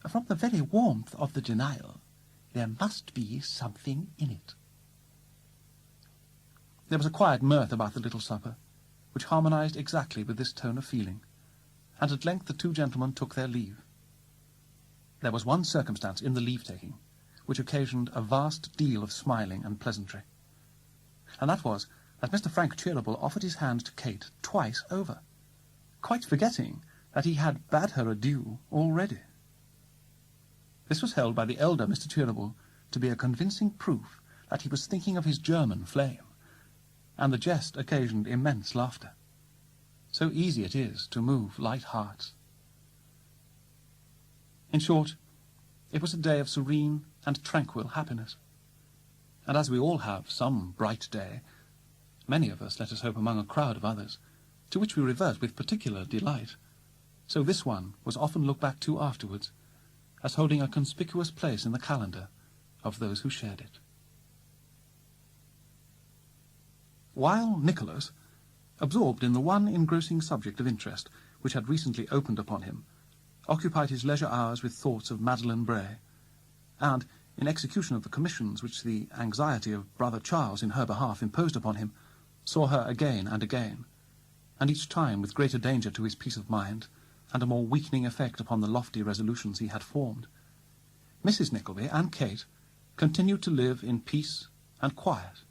Speaker 1: from the very warmth of the denial, there must be something in it. There was a quiet mirth about the little supper, which harmonized exactly with this tone of feeling, and at length the two gentlemen took their leave. There was one circumstance in the leave-taking which occasioned a vast deal of smiling and pleasantry, and that was that Mr. Frank Cheerable offered his hand to Kate twice over, quite forgetting that he had bade her adieu already. This was held by the elder Mr. Cheerable to be a convincing proof that he was thinking of his German flame, and the jest occasioned immense laughter. So easy it is to move light hearts. In short, it was a day of serene and tranquil happiness, and as we all have some bright day, many of us, let us hope, among a crowd of others, to which we revert with particular delight, so this one was often looked back to afterwards as holding a conspicuous place in the calendar of those who shared it. While Nicholas, absorbed in the one engrossing subject of interest which had recently opened upon him, occupied his leisure hours with thoughts of Madeline Bray, and, in execution of the commissions which the anxiety of brother Charles in her behalf imposed upon him, saw her again and again, and each time with greater danger to his peace of mind, and a more weakening effect upon the lofty resolutions he had formed, Mrs. Nickleby and Kate continued to live in peace and quiet,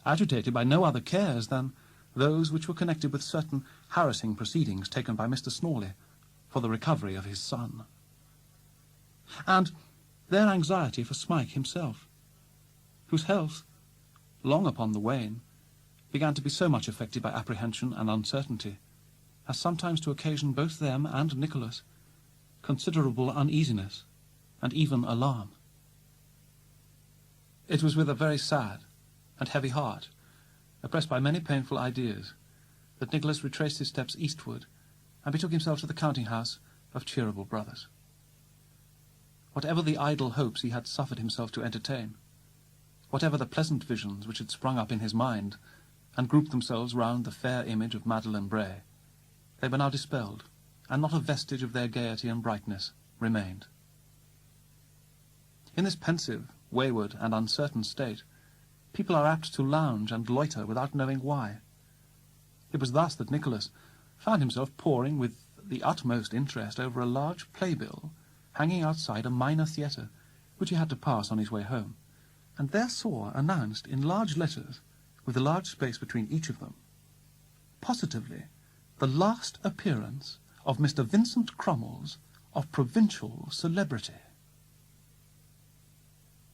Speaker 1: agitated by no other cares than those which were connected with certain harassing proceedings taken by Mr. Snawley for the recovery of his son, and their anxiety for Smike himself, whose health, long upon the wane, began to be so much affected by apprehension and uncertainty as sometimes to occasion both them and Nicholas considerable uneasiness and even alarm. It was with a very sad and heavy heart, oppressed by many painful ideas, that Nicholas retraced his steps eastward and betook himself to the counting-house of Cheerable Brothers. Whatever the idle hopes he had suffered himself to entertain, whatever the pleasant visions which had sprung up in his mind and grouped themselves round the fair image of Madeline Bray, they were now dispelled, and not a vestige of their gaiety and brightness remained. In this pensive, wayward, and uncertain state, people are apt to lounge and loiter without knowing why. It was thus that Nicholas found himself poring with the utmost interest over a large playbill hanging outside a minor theatre, which he had to pass on his way home, and there saw announced in large letters, with a large space between each of them, positively, the last appearance of Mr. Vincent Crummles of provincial celebrity.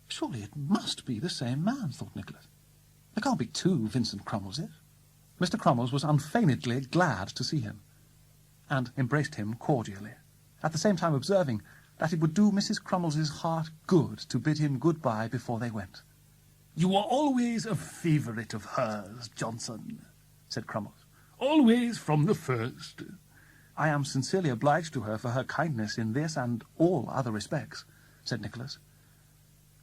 Speaker 1: Surely it must be the same man, thought Nicholas. There can't be two Vincent Crummleses. Mr. Crummles was unfeignedly glad to see him, and embraced him cordially, at the same time observing that it would do Mrs. Crummles's heart good to bid him good-bye before they went.
Speaker 2: "You were always a favourite of hers, Johnson," said Crummles. "Always from the first."
Speaker 1: "I am sincerely obliged to her for her kindness in this and all other respects," said Nicholas.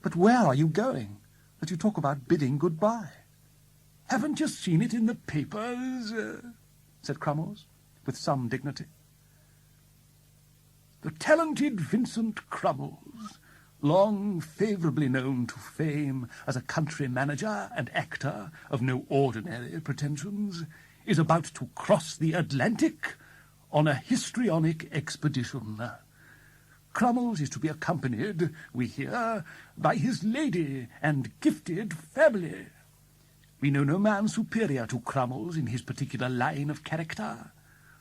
Speaker 1: "But where are you going, that you talk about bidding good-bye?"
Speaker 2: "Haven't you seen it in the papers?"
Speaker 1: said Crummles, with some dignity.
Speaker 2: "The talented Vincent Crummles, long favourably known to fame as a country manager and actor of no ordinary pretensions, is about to cross the Atlantic on a histrionic expedition. Crummles is to be accompanied, we hear, by his lady and gifted family. We know no man superior to Crummles in his particular line of character,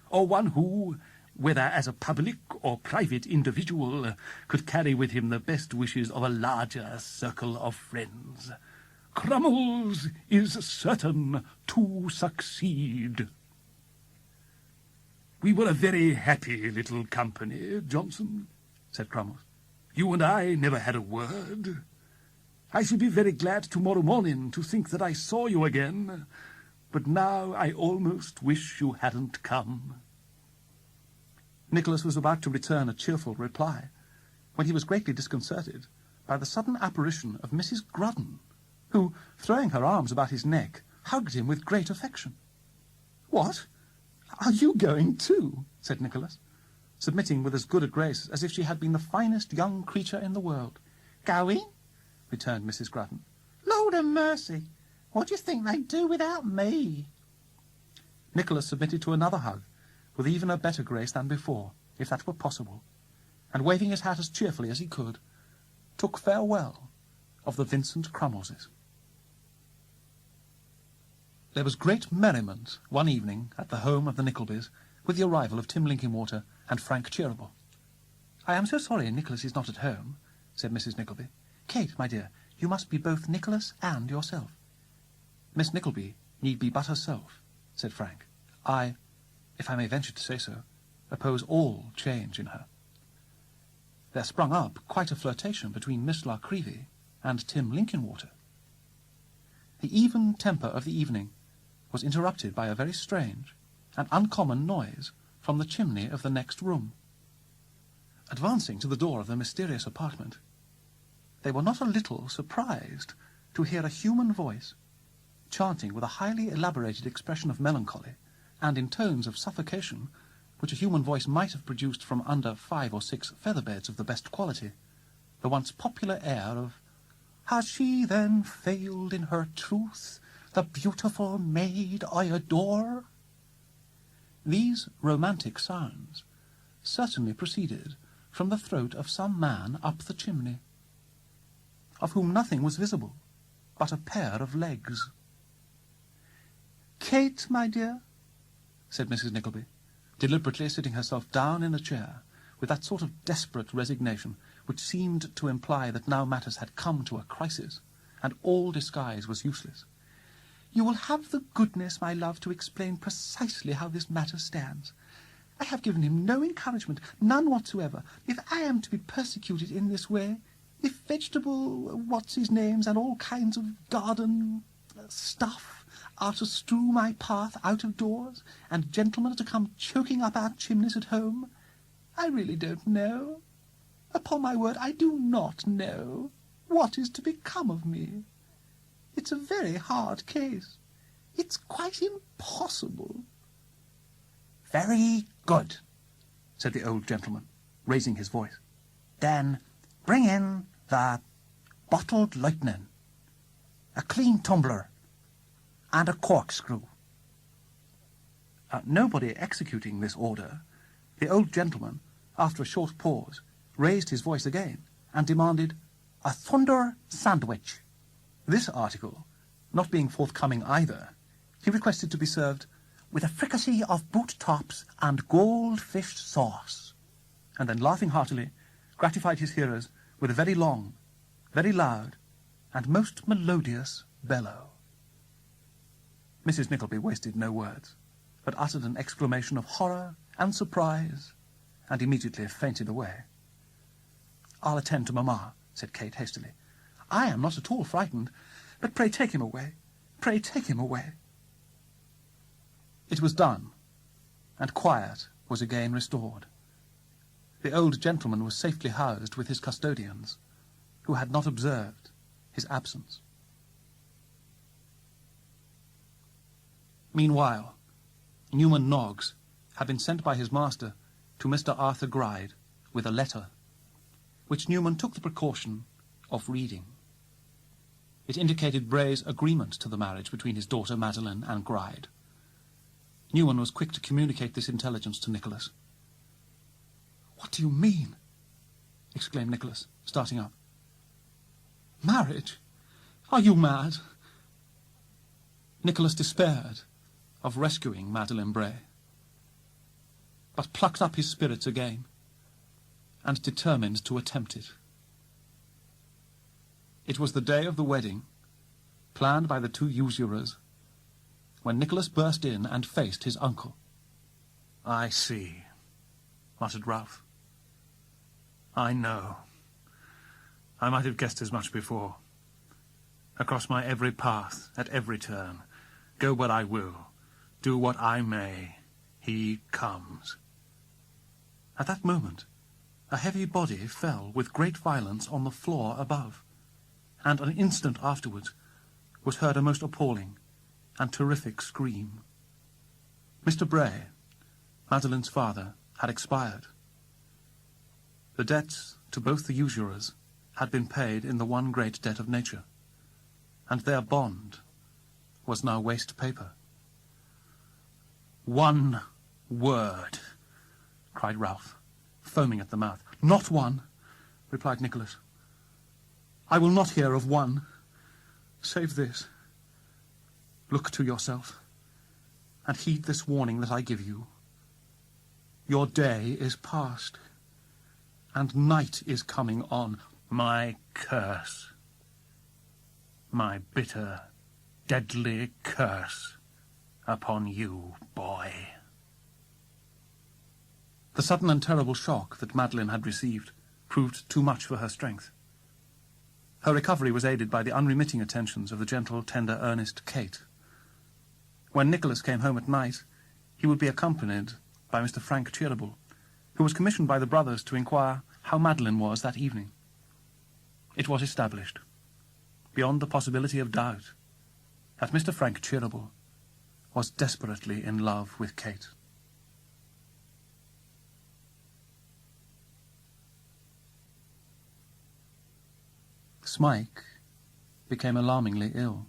Speaker 2: or one who, whether as a public or private individual, could carry with him the best wishes of a larger circle of friends. Crummles is certain to succeed." We were a very happy little company, Johnson, said Cromwell. You and I never had a word. I shall be very glad tomorrow morning to think that I saw you again, but now I almost wish you hadn't come.
Speaker 1: Nicholas was about to return a cheerful reply, when he was greatly disconcerted by the sudden apparition of Mrs. Grudden, who, throwing her arms about his neck, hugged him with great affection. "What? Are you going too?" said Nicholas, submitting with as good a grace as if she had been the finest young creature in the world. "Going?" returned Mrs. Grudden. "Lord a mercy! What do you think they'd do without me?" Nicholas submitted to another hug, with even a better grace than before, if that were possible, and waving his hat as cheerfully as he could, took farewell of the Vincent Crummelses. There was great merriment one evening at the home of the Nicklebys with the arrival of Tim Linkinwater and Frank Cheeryble. "I am so sorry Nicholas is not at home," said Mrs. Nickleby. "Kate, my dear, you must be both Nicholas and yourself." "Miss Nickleby need be but herself," said Frank. "I, if I may venture to say so, oppose all change in her." There sprung up quite a flirtation between Miss La Creevy and Tim Linkinwater. The even temper of the evening was interrupted by a very strange and uncommon noise from the chimney of the next room. Advancing to the door of the mysterious apartment, they were not a little surprised to hear a human voice, chanting with a highly elaborated expression of melancholy, and in tones of suffocation which a human voice might have produced from under 5 or 6 feather-beds of the best quality, the once popular air of "Has she then failed in her truth, the beautiful maid I adore?" These romantic sounds certainly proceeded from the throat of some man up the chimney, of whom nothing was visible but a pair of legs. "Kate, my dear," said Mrs. Nickleby, deliberately sitting herself down in a chair, with that sort of desperate resignation which seemed to imply that now matters had come to a crisis, and all disguise was useless. "You will have the goodness, my love, to explain precisely how this matter stands. I have given him no encouragement, none whatsoever. If I am to be persecuted in this way, if vegetable what's-his-names and all kinds of garden stuff are to strew my path out of doors, and gentlemen are to come choking up our chimneys at home, I really don't know. Upon my word, I do not know what is to become of me. It's a very hard case. It's quite impossible." "Very good," said the old gentleman, raising his voice. "Then bring in the bottled lightning, a clean tumbler, and a corkscrew." Nobody executing this order, the old gentleman, after a short pause, raised his voice again and demanded a thunder sandwich. This article not being forthcoming either, he requested to be served with a fricassee of boot tops and goldfish sauce, and then, laughing heartily, gratified his hearers with a very long, very loud, and most melodious bellow. Mrs. Nickleby wasted no words, but uttered an exclamation of horror and surprise, and immediately fainted away. "I'll attend to mamma," said Kate hastily. "I am not at all frightened, but pray take him away. Pray take him away." It was done, and quiet was again restored. The old gentleman was safely housed with his custodians, who had not observed his absence. Meanwhile, Newman Noggs had been sent by his master to Mr. Arthur Gride with a letter, which Newman took the precaution of reading. It indicated Bray's agreement to the marriage between his daughter Madeline and Gride. Newman was quick to communicate this intelligence to Nicholas. "What do you mean?" exclaimed Nicholas, starting up. "Marriage? Are you mad?" Nicholas despaired of rescuing Madeline Bray, but plucked up his spirits again, and determined to attempt it. It was the day of the wedding, planned by the two usurers, when Nicholas burst in and faced his uncle. "I see," muttered Ralph. "I know. I might have guessed as much before. Across my every path, at every turn, go where I will, do what I may, he comes." At that moment, a heavy body fell with great violence on the floor above, and an instant afterwards was heard a most appalling and terrific scream. Mr. Bray, Madeline's father, had expired. The debts to both the usurers had been paid in the one great debt of nature, and their bond was now waste paper. "One word," cried Ralph, foaming at the mouth. "Not one," replied Nicholas. "I will not hear of one, save this. Look to yourself, and heed this warning that I give you. Your day is past, and night is coming on. My curse, my bitter, deadly curse upon you, boy." The sudden and terrible shock that Madeline had received proved too much for her strength. Her recovery was aided by the unremitting attentions of the gentle, tender, earnest Kate. When Nicholas came home at night, he would be accompanied by Mr. Frank Cheeryble, who was commissioned by the brothers to inquire how Madeline was that evening. It was established, beyond the possibility of doubt, that Mr. Frank Cheeryble was desperately in love with Kate. Smike became alarmingly ill,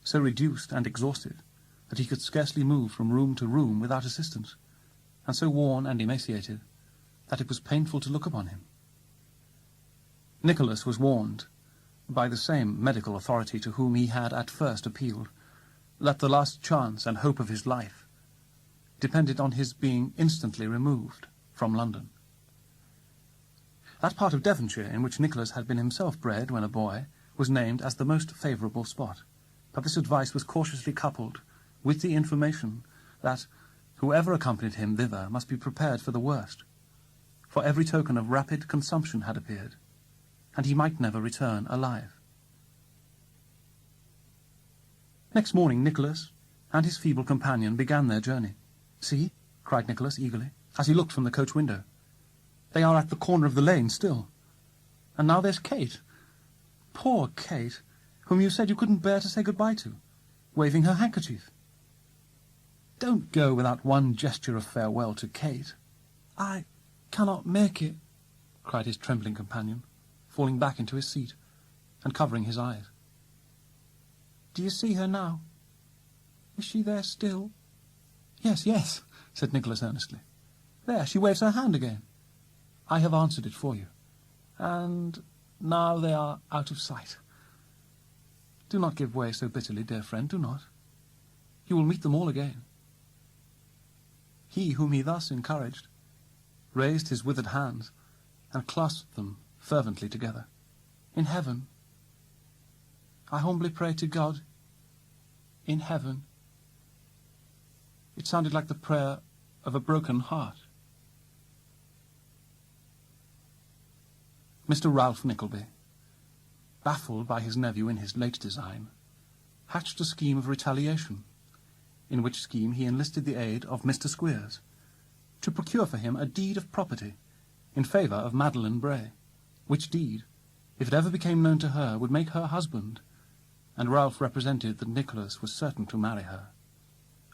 Speaker 1: so reduced and exhausted that he could scarcely move from room to room without assistance, and so worn and emaciated that it was painful to look upon him. Nicholas was warned, by the same medical authority to whom he had at first appealed, that the last chance and hope of his life depended on his being instantly removed from London. That part of Devonshire in which Nicholas had been himself bred when a boy was named as the most favourable spot, but this advice was cautiously coupled with the information that whoever accompanied him thither must be prepared for the worst, for every token of rapid consumption had appeared, and he might never return alive. Next morning Nicholas and his feeble companion began their journey. "See," cried Nicholas eagerly, as he looked from the coach window, "they are at the corner of the lane still. And now there's Kate, poor Kate, whom you said you couldn't bear to say good-bye to, waving her handkerchief. Don't go without one gesture of farewell to Kate." "I cannot make it," cried his trembling companion, falling back into his seat and covering his eyes. "Do you see her now? Is she there still?" "Yes, yes," said Nicholas earnestly. "There, she waves her hand again. I have answered it for you. And now they are out of sight. Do not give way so bitterly, dear friend, do not. You will meet them all again." He whom he thus encouraged raised his withered hands and clasped them fervently together. "In heaven. I humbly pray to God. In heaven." It sounded like the prayer of a broken heart. Mr. Ralph Nickleby, baffled by his nephew in his late design, hatched a scheme of retaliation, in which scheme he enlisted the aid of Mr. Squeers, to procure for him a deed of property in favour of Madeline Bray, which deed, if it ever became known to her, would make her husband, and Ralph represented that Nicholas was certain to marry her,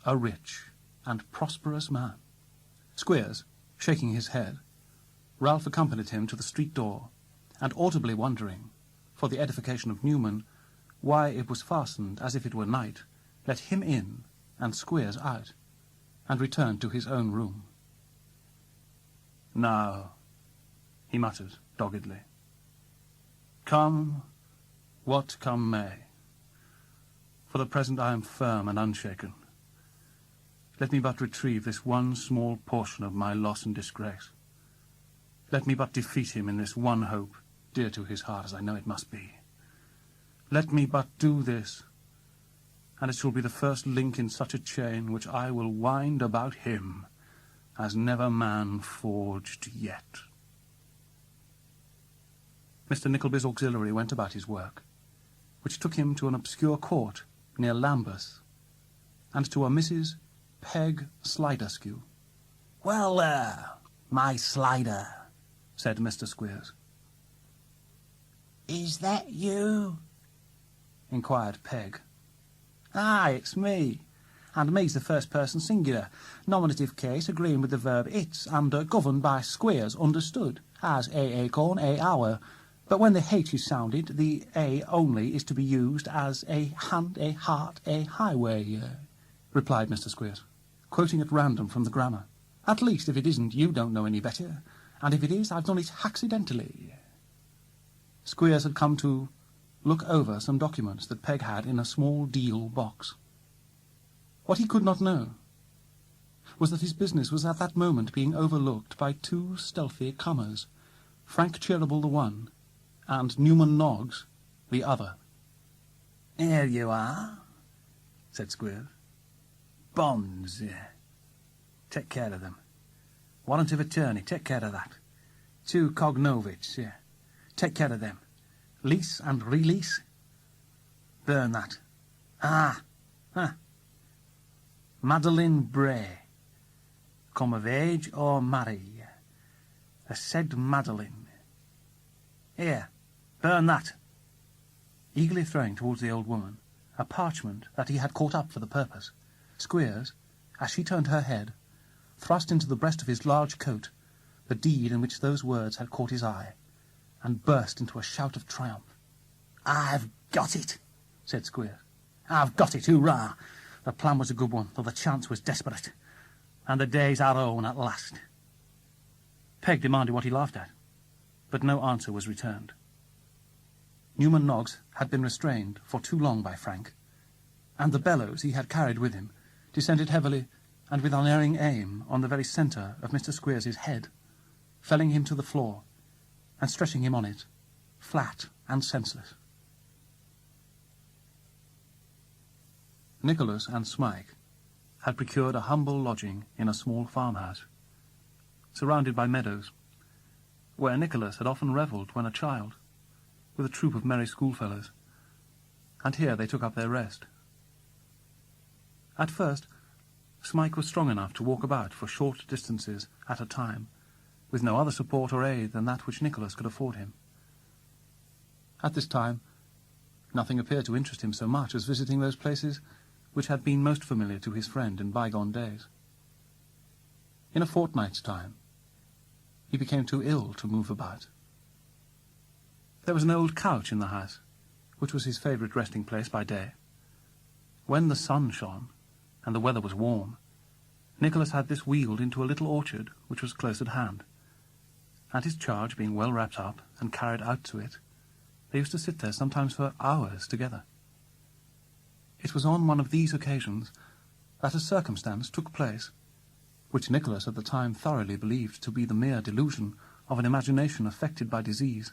Speaker 1: a rich and prosperous man. Squeers, shaking his head, Ralph accompanied him to the street door, and audibly wondering, for the edification of Newman, why it was fastened as if it were night, let him in and Squeers out, and returned to his own room. "Now," he muttered doggedly, "come what come may. For the present I am firm and unshaken. Let me but retrieve this one small portion of my loss and disgrace. Let me but defeat him in this one hope, dear to his heart as I know it must be. Let me but do this, and it shall be the first link in such a chain which I will wind about him, as never man forged yet. Mr. Nickleby's auxiliary went about his work, which took him to an obscure court near Lambeth, and to a Mrs. Peg Sliderskew.
Speaker 3: "Well, my Slider,"
Speaker 1: said Mr. Squeers.
Speaker 3: "is that you?"
Speaker 1: inquired Peg.
Speaker 3: "Aye, it's me. And me's the first person singular, nominative case agreeing with the verb it's, and governed by Squeers, understood, as a acorn, a hour. But when the H is sounded, the A only is to be used as a hand, a heart, a highway,"
Speaker 1: replied Mr. Squeers, quoting at random from the grammar.
Speaker 3: "At least, if it isn't, you don't know any better. And if it is, I've done it accidentally."
Speaker 1: Squeers had come to look over some documents that Peg had in a small deal box. What he could not know was that his business was at that moment being overlooked by two stealthy comers, Frank Cheeryble the one, and Newman Noggs the other.
Speaker 3: "Here you are," said Squeers. "Bonds. Take care of them. Warrant of attorney, take care of that. 2 cognovits, take care of them. Lease and release, burn that. Madeline Bray, come of age or marry. The said Madeline. Here, burn that."
Speaker 1: Eagerly throwing towards the old woman a parchment that he had caught up for the purpose, Squeers, as she turned her head, thrust into the breast of his large coat the deed in which those words had caught his eye, and burst into a shout of triumph.
Speaker 3: "I've got it," said Squeers. "I've got it, hurrah! The plan was a good one, though the chance was desperate. And the day's our own at last."
Speaker 1: Peg demanded what he laughed at, but no answer was returned. Newman Noggs had been restrained for too long by Frank, and the bellows he had carried with him descended heavily and with unerring aim on the very centre of Mr. Squeers's head, felling him to the floor and stretching him on it, flat and senseless. Nicholas and Smike had procured a humble lodging in a small farmhouse, surrounded by meadows, where Nicholas had often revelled when a child, with a troop of merry schoolfellows, and here they took up their rest. At first, Smike was strong enough to walk about for short distances at a time, with no other support or aid than that which Nicholas could afford him. At this time, nothing appeared to interest him so much as visiting those places which had been most familiar to his friend in bygone days. In a fortnight's time, he became too ill to move about. There was an old couch in the house, which was his favourite resting place by day. When the sun shone, and the weather was warm, Nicholas had this wheeled into a little orchard which was close at hand, and his charge being well wrapped up and carried out to it, they used to sit there sometimes for hours together. It was on one of these occasions that a circumstance took place, which Nicholas at the time thoroughly believed to be the mere delusion of an imagination affected by disease,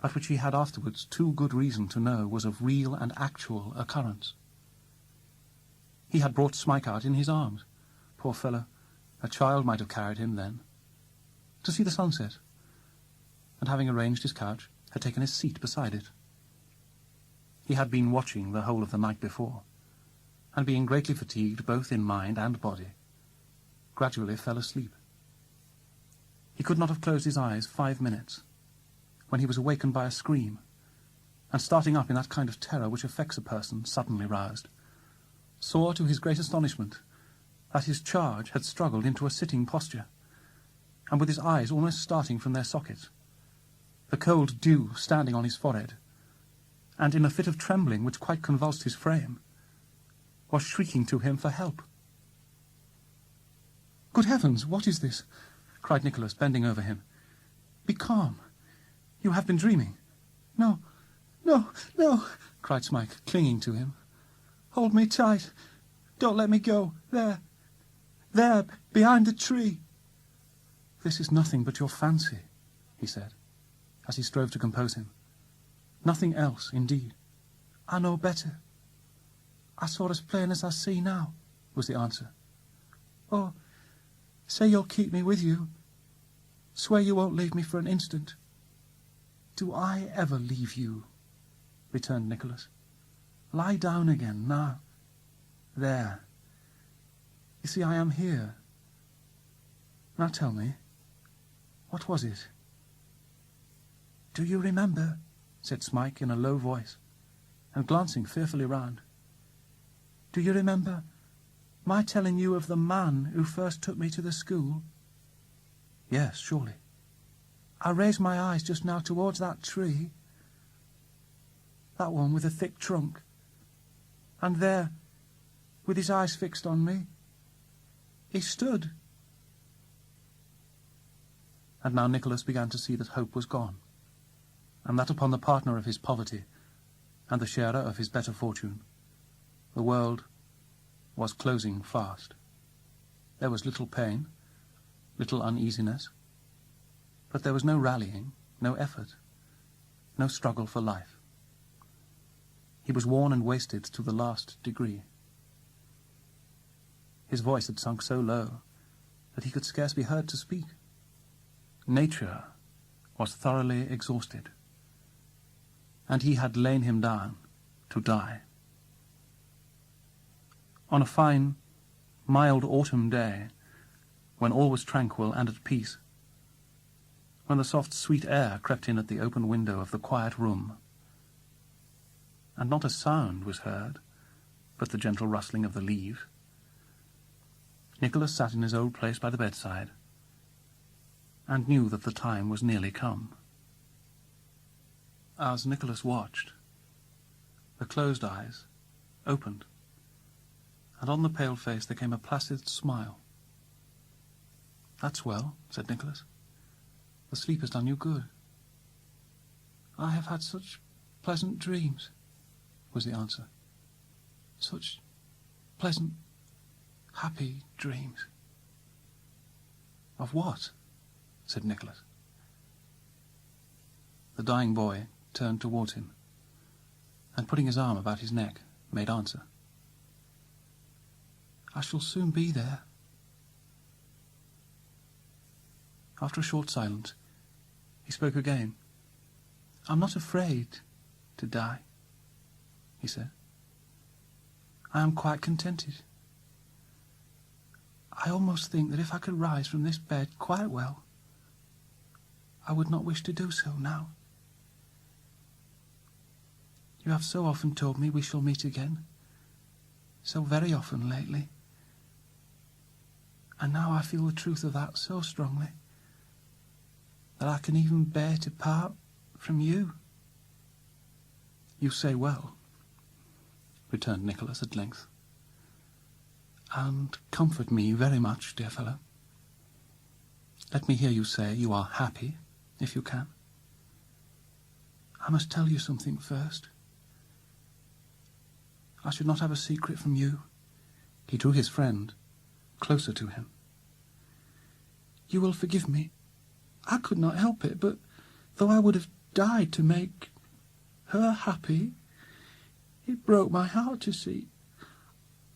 Speaker 1: but which he had afterwards too good reason to know was of real and actual occurrence. He had brought Smike out in his arms. Poor fellow, a child might have carried him then, to see the sunset, and having arranged his couch, had taken his seat beside it. He had been watching the whole of the night before, and being greatly fatigued both in mind and body, gradually fell asleep. He could not have closed his eyes 5 minutes, when he was awakened by a scream, and starting up in that kind of terror which affects a person suddenly roused, saw to his great astonishment that his charge had struggled into a sitting posture, and with his eyes almost starting from their sockets, the cold dew standing on his forehead, and in a fit of trembling which quite convulsed his frame, was shrieking to him for help. "Good heavens, what is this?" cried Nicholas, bending over him. "Be calm. You have been dreaming." "No, no, no," cried Smike, clinging to him. "Hold me tight. Don't let me go. There, behind the tree." "This is nothing but your fancy," he said, as he strove to compose him. "Nothing else, indeed." "I know better. I saw as plain as I see now," was the answer. "Oh,
Speaker 2: Say you'll keep me with you. Swear you won't leave me for an instant."
Speaker 1: "Do I ever leave you?" returned Nicholas. "Lie down again, now. There. You see, I am here. Now tell me, what was it?"
Speaker 2: "Do you remember?"
Speaker 1: said Smike in a low voice, and glancing fearfully round.
Speaker 2: "Do you remember my telling you of the man who first took me to the school?"
Speaker 1: "Yes, surely."
Speaker 2: "I raised my eyes just now towards that tree, that one with a thick trunk, and there, with his eyes fixed on me, he stood."
Speaker 1: And now Nicholas began to see that hope was gone, and that upon the partner of his poverty and the sharer of his better fortune, the world was closing fast. There was little pain, little uneasiness, but there was no rallying, no effort, no struggle for life. He was worn and wasted to the last degree. His voice had sunk so low that he could scarce be heard to speak. Nature was thoroughly exhausted, and he had lain him down to die. On a fine, mild autumn day, when all was tranquil and at peace, when the soft, sweet air crept in at the open window of the quiet room, and not a sound was heard but the gentle rustling of the leaves, Nicholas sat in his old place by the bedside, and knew that the time was nearly come. As Nicholas watched, the closed eyes opened, and on the pale face there came a placid smile. "That's well," said Nicholas. "The sleep has done you good."
Speaker 2: "I have had such pleasant dreams," was the answer. "Such pleasant, happy dreams."
Speaker 1: "Of what?" said Nicholas. The dying boy turned towards him, and putting his arm about his neck, made answer.
Speaker 2: "I shall soon be there."
Speaker 1: After a short silence, he spoke again.
Speaker 2: "I'm not afraid to die," he said. "I am quite contented. I almost think that if I could rise from this bed quite well, I would not wish to do so now. You have so often told me we shall meet again, so very often lately, and now I feel the truth of that so strongly that I can even bear to part from you."
Speaker 1: "You say well," returned Nicholas at length, "and comfort me very much, dear fellow. Let me hear you say you are happy, if you can."
Speaker 2: "I must tell you something first. I should not have a secret from you."
Speaker 1: He drew his friend closer to him.
Speaker 2: "You will forgive me. I could not help it, but though I would have died to make her happy, it broke my heart to see.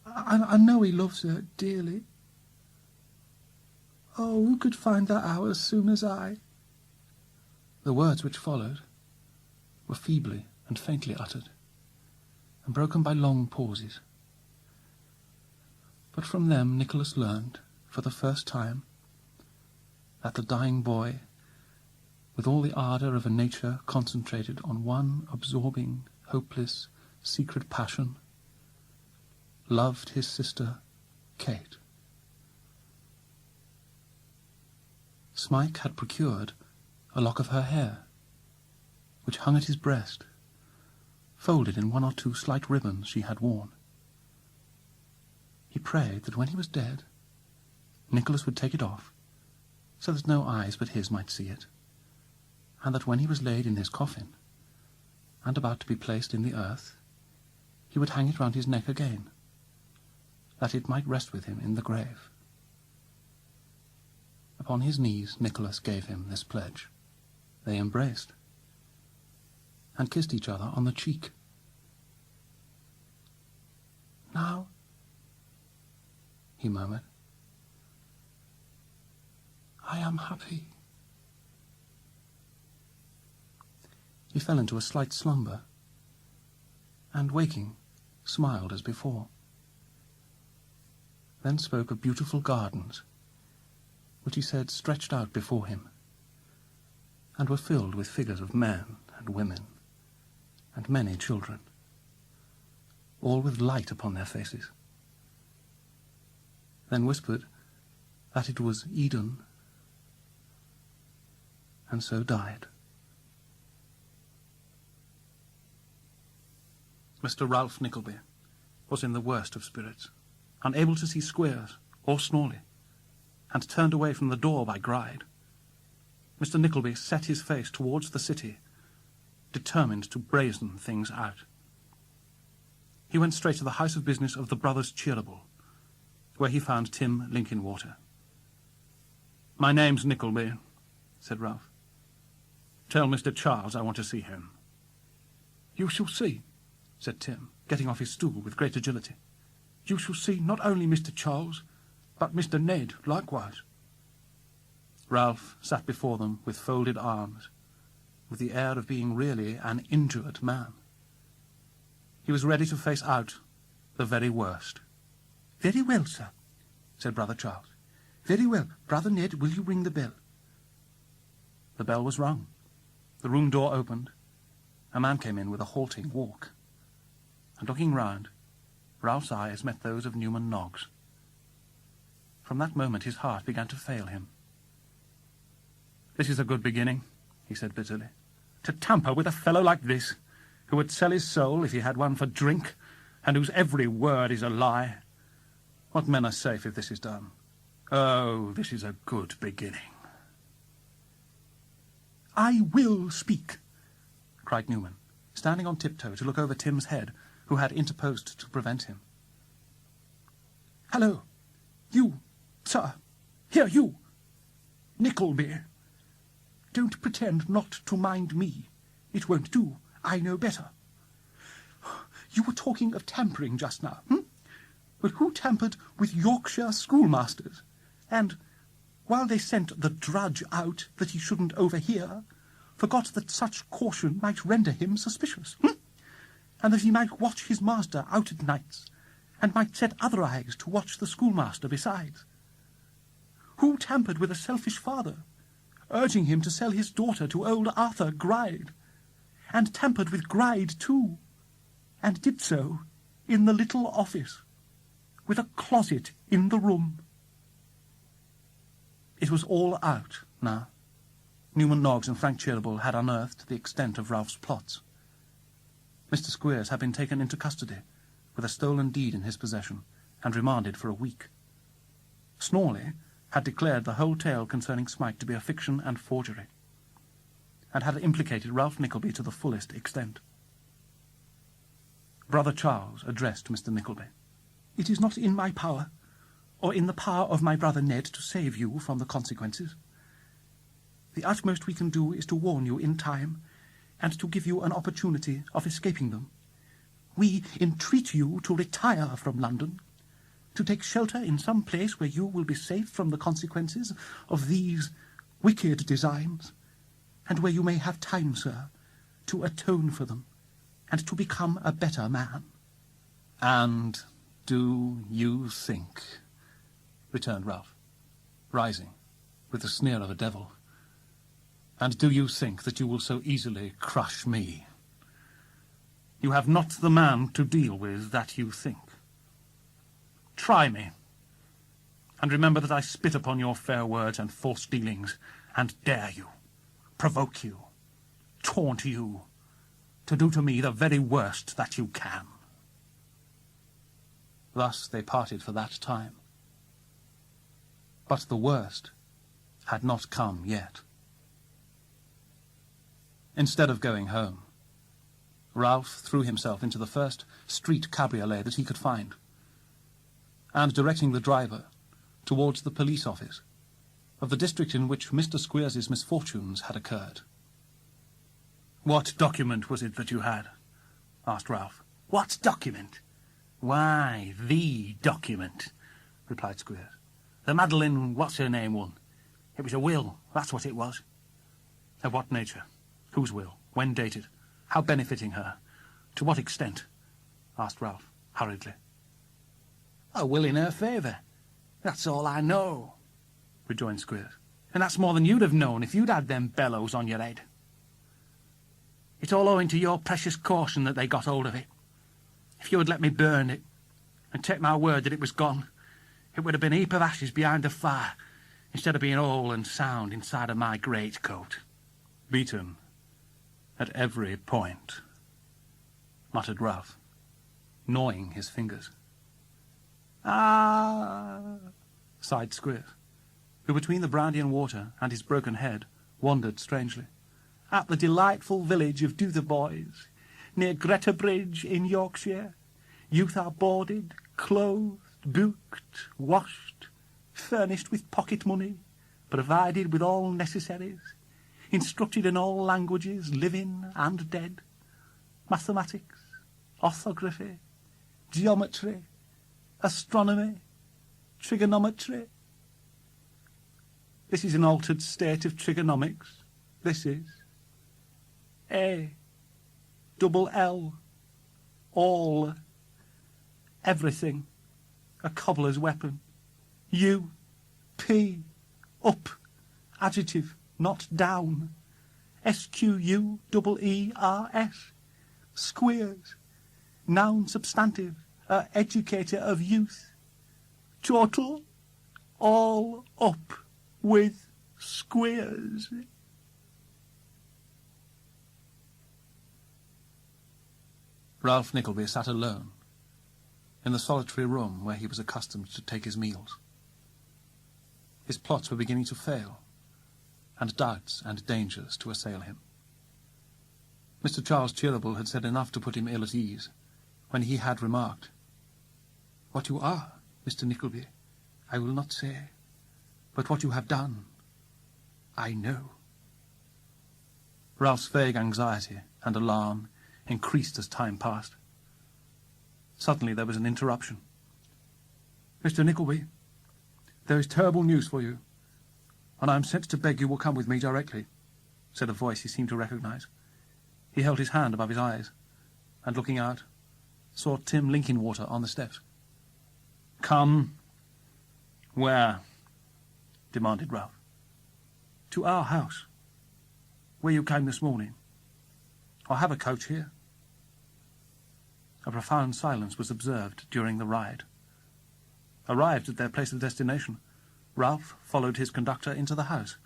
Speaker 2: I know he loves her dearly. Oh, who could find that out as soon as I?"
Speaker 1: The words which followed were feebly and faintly uttered, and broken by long pauses. But from them Nicholas learned, for the first time, that the dying boy, with all the ardour of a nature concentrated on one absorbing, hopeless, secret passion, loved his sister Kate. Smike had procured a lock of her hair, which hung at his breast, folded in one or two slight ribbons she had worn. He prayed that when he was dead, Nicholas would take it off, so that no eyes but his might see it, and that when he was laid in his coffin, and about to be placed in the earth, he would hang it round his neck again, that it might rest with him in the grave. Upon his knees Nicholas gave him this pledge. They embraced, and kissed each other on the cheek.
Speaker 2: "Now,"
Speaker 1: he murmured.
Speaker 2: I am happy.
Speaker 1: He fell into a slight slumber, and waking, smiled as before. Then spoke of beautiful gardens, which he said stretched out before him, and were filled with figures of men and women, and many children, all with light upon their faces. Then whispered that it was Eden, and so died. Mr. Ralph Nickleby was in the worst of spirits, unable to see Squeers or Snawley, and turned away from the door by Gride. Mr. Nickleby set his face towards the city, determined to brazen things out. He went straight to the house of business of the brothers Cheerable, where he found Tim Linkinwater. "My name's Nickleby," said Ralph. "Tell Mr. Charles I want to see him."
Speaker 2: "You shall see,"
Speaker 1: said Tim, getting off his stool with great agility.
Speaker 2: "You shall see not only Mr. Charles, but Mr. Ned likewise."
Speaker 1: Ralph sat before them with folded arms, with the air of being really an injured man. He was ready to face out the very worst.
Speaker 2: "Very well, sir,"
Speaker 1: said Brother Charles.
Speaker 2: "Very well. Brother Ned, will you ring the bell?"
Speaker 1: The bell was rung. The room door opened. A man came in with a halting walk. And looking round, Ralph's eyes met those of Newman Noggs. From that moment his heart began to fail him. "This is a good beginning," he said bitterly. "To tamper with a fellow like this, who would sell his soul if he had one for drink, and whose every word is a lie. What men are safe if this is done? Oh, this is a good beginning."
Speaker 2: "I will speak,"
Speaker 1: cried Newman, standing on tiptoe to look over Tim's head, who had interposed to prevent him.
Speaker 2: "Hello, you, sir. Here, you, Nickleby. Don't pretend not to mind me. It won't do. I know better. You were talking of tampering just now, But who tampered with Yorkshire schoolmasters? And, while they sent the drudge out that he shouldn't overhear, forgot that such caution might render him suspicious, and that he might watch his master out at nights, and might set other eyes to watch the schoolmaster besides? Who tampered with a selfish father, urging him to sell his daughter to old Arthur Gride, and tampered with Gride too, and did so in the little office, with a closet in the room?
Speaker 1: It was all out now. Newman Noggs and Frank Cheerable had unearthed the extent of Ralph's plots. Mr. Squeers had been taken into custody, with a stolen deed in his possession, and remanded for a week. Snawley had declared the whole tale concerning Smike to be a fiction and forgery, and had implicated Ralph Nickleby to the fullest extent. Brother Charles addressed Mr. Nickleby.
Speaker 2: "It is not in my power, or in the power of my brother Ned, to save you from the consequences. The utmost we can do is to warn you in time, and to give you an opportunity of escaping them. We entreat you to retire from London, to take shelter in some place where you will be safe from the consequences of these wicked designs, and where you may have time, sir, to atone for them, and to become a better man."
Speaker 1: "And do you think," returned Ralph, rising, with the sneer of a devil, "and do you think that you will so easily crush me? You have not the man to deal with that you think. Try me, and remember that I spit upon your fair words and false dealings, and dare you, provoke you, taunt you, to do to me the very worst that you can." Thus they parted for that time. But the worst had not come yet. Instead of going home, Ralph threw himself into the first street cabriolet that he could find, and directing the driver towards the police office of the district in which Mr. Squeers's misfortunes had occurred. "What document was it that you had?" asked Ralph. "What document? Why, the document," replied Squeers. "The Madeline what's-her-name one. It was a will, that's what it was. Of what nature? Whose will? When dated? How benefiting her? To what extent? Asked Ralph, hurriedly. A will in her favour. That's all I know, rejoined Squeers. And that's more than you'd have known if you'd had them bellows on your head. It's all owing to your precious caution that they got hold of it. If you had let me burn it, and take my word that it was gone, it would have been a heap of ashes behind the fire, instead of being whole and sound inside of my greatcoat. Beaten at every point, muttered Ralph, gnawing his fingers. Ah, sighed Squeers, who between the brandy and water and his broken head wandered strangely. At the delightful village of Dotheboys, near Abridge in Yorkshire, youth are boarded, clothed, booked, washed, furnished with pocket money, provided with all necessaries, instructed in all languages, living and dead, mathematics, orthography, geometry, astronomy, trigonometry. This is an altered state of trigonomics. This is A, double L, all, everything, a cobbler's weapon. U, P, up, adjective, not down. SQUEERS, squeers, noun substantive, a educator of youth. Total, all up with squeers.
Speaker 3: Ralph Nickleby sat alone in the solitary room where he was accustomed to take his meals. His plots were beginning to fail, and doubts and dangers to assail him. Mr. Charles Cheeryble had said enough to put him ill at ease, when he had remarked, "What you are, Mr. Nickleby, I will not say, but what you have done, I know." Ralph's vague anxiety and alarm increased as time passed. Suddenly there was an interruption. "Mr. Nickleby, there is terrible news for you, and I am sent to beg you will come with me directly," said a voice he seemed to recognize. He held his hand above his eyes, and looking out, saw Tim Linkinwater on the steps. "Come? Where?" demanded Ralph. "To our house, where you came this morning. I have a coach here." A profound silence was observed during the ride. Arrived at their place of destination, Ralph followed his conductor into the house,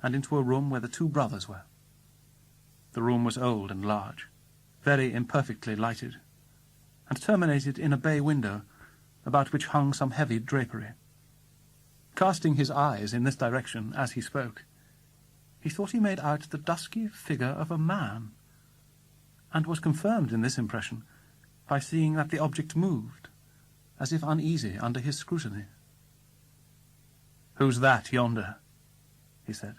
Speaker 3: and into a room where the two brothers were. The room was old and large, very imperfectly lighted, and terminated in a bay window, about which hung some heavy drapery. Casting his eyes in this direction as he spoke, he thought he made out the dusky figure of a man, and was confirmed in this impression by seeing that the object moved, as if uneasy under his scrutiny. "Who's that yonder?" he said.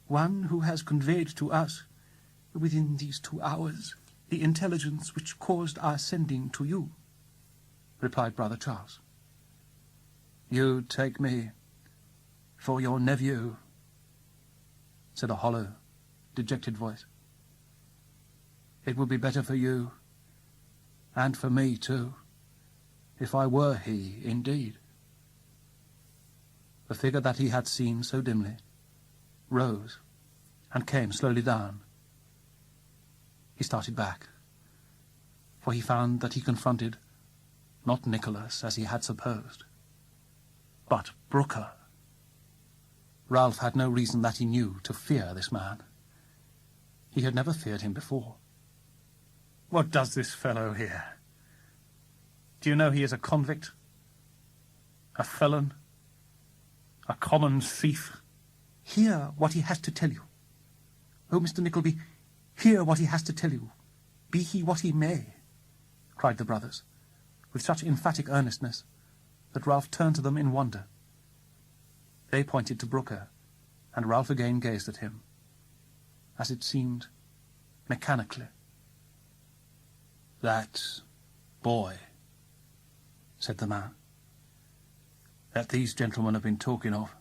Speaker 3: "One who has conveyed to us, within these 2 hours, the intelligence which caused our sending to you," replied Brother Charles. "You take me for your nephew," said a hollow, dejected voice. "It would be better for you, and for me too, if I were he indeed." The figure that he had seen so dimly rose and came slowly down. He started back, for he found that he confronted not Nicholas as he had supposed, but Brooker. Ralph had no reason that he knew to fear this man. He had never feared him before. "What does this fellow here? Do you know he is a convict? A felon? A common thief?" "Hear what he has to tell you. Oh, Mr. Nickleby, hear what he has to tell you, be he what he may," cried the brothers, with such emphatic earnestness that Ralph turned to them in wonder. They pointed to Brooker, and Ralph again gazed at him, as it seemed, mechanically. "That boy," said the man, "that these gentlemen have been talking of,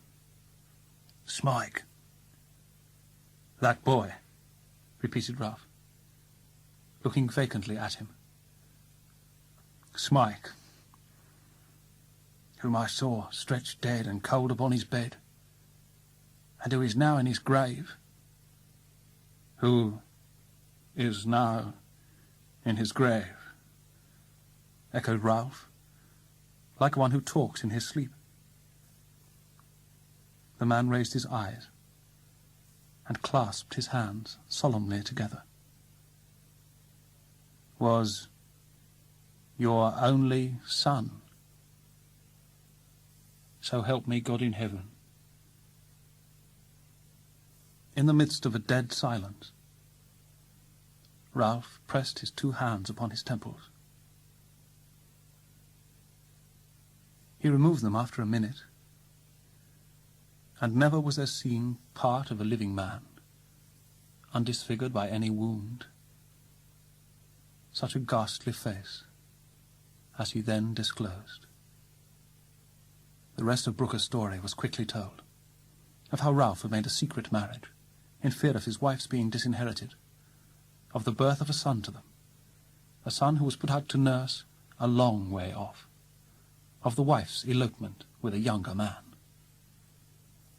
Speaker 1: Smike. That boy, repeated Ralph, looking vacantly at him. Smike, whom I saw stretched dead and cold upon his bed, and who is now in his grave. Who is now in his grave, echoed Ralph, like one who talks in his sleep. The man raised his eyes and clasped his hands solemnly together. Was your only son? So help me God in heaven. In the midst of a dead silence, Ralph pressed his two hands upon his temples. He removed them after a minute, and never was there seen part of a living man, undisfigured by any wound, such a ghastly face as he then disclosed. The rest of Brooker's story was quickly told, of how Ralph had made a secret marriage, in fear of his wife's being disinherited, of the birth of a son to them, a son who was put out to nurse a long way off, of the wife's elopement with a younger man.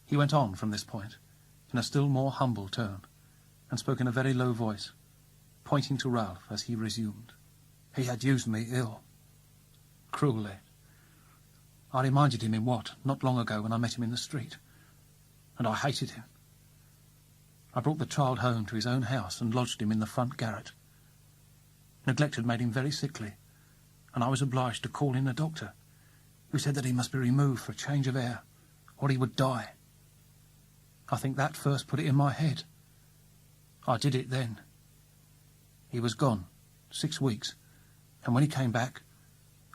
Speaker 1: He went on from this point, in a still more humble tone, and spoke in a very low voice, pointing to Ralph as he resumed. He had used me ill, cruelly. I reminded him in what, not long ago when I met him in the street, and I hated him. I brought the child home to his own house and lodged him in the front garret. Neglect had made him very sickly, and I was obliged to call in a doctor, who said that he must be removed for a change of air, or he would die. I think that first put it in my head. I did it then. He was gone 6 weeks, and when he came back,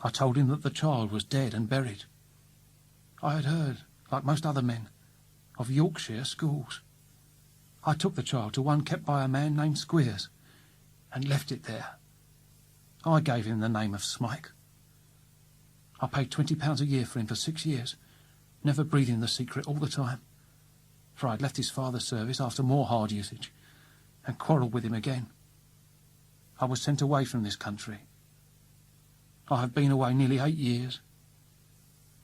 Speaker 1: I told him that the child was dead and buried. I had heard, like most other men, of Yorkshire schools. I took the child to one kept by a man named Squeers, and left it there. I gave him the name of Smike. I paid £20 a year for him for 6 years, never breathing the secret all the time, for I had left his father's service after more hard usage, and quarrelled with him again. I was sent away from this country. I have been away nearly 8 years.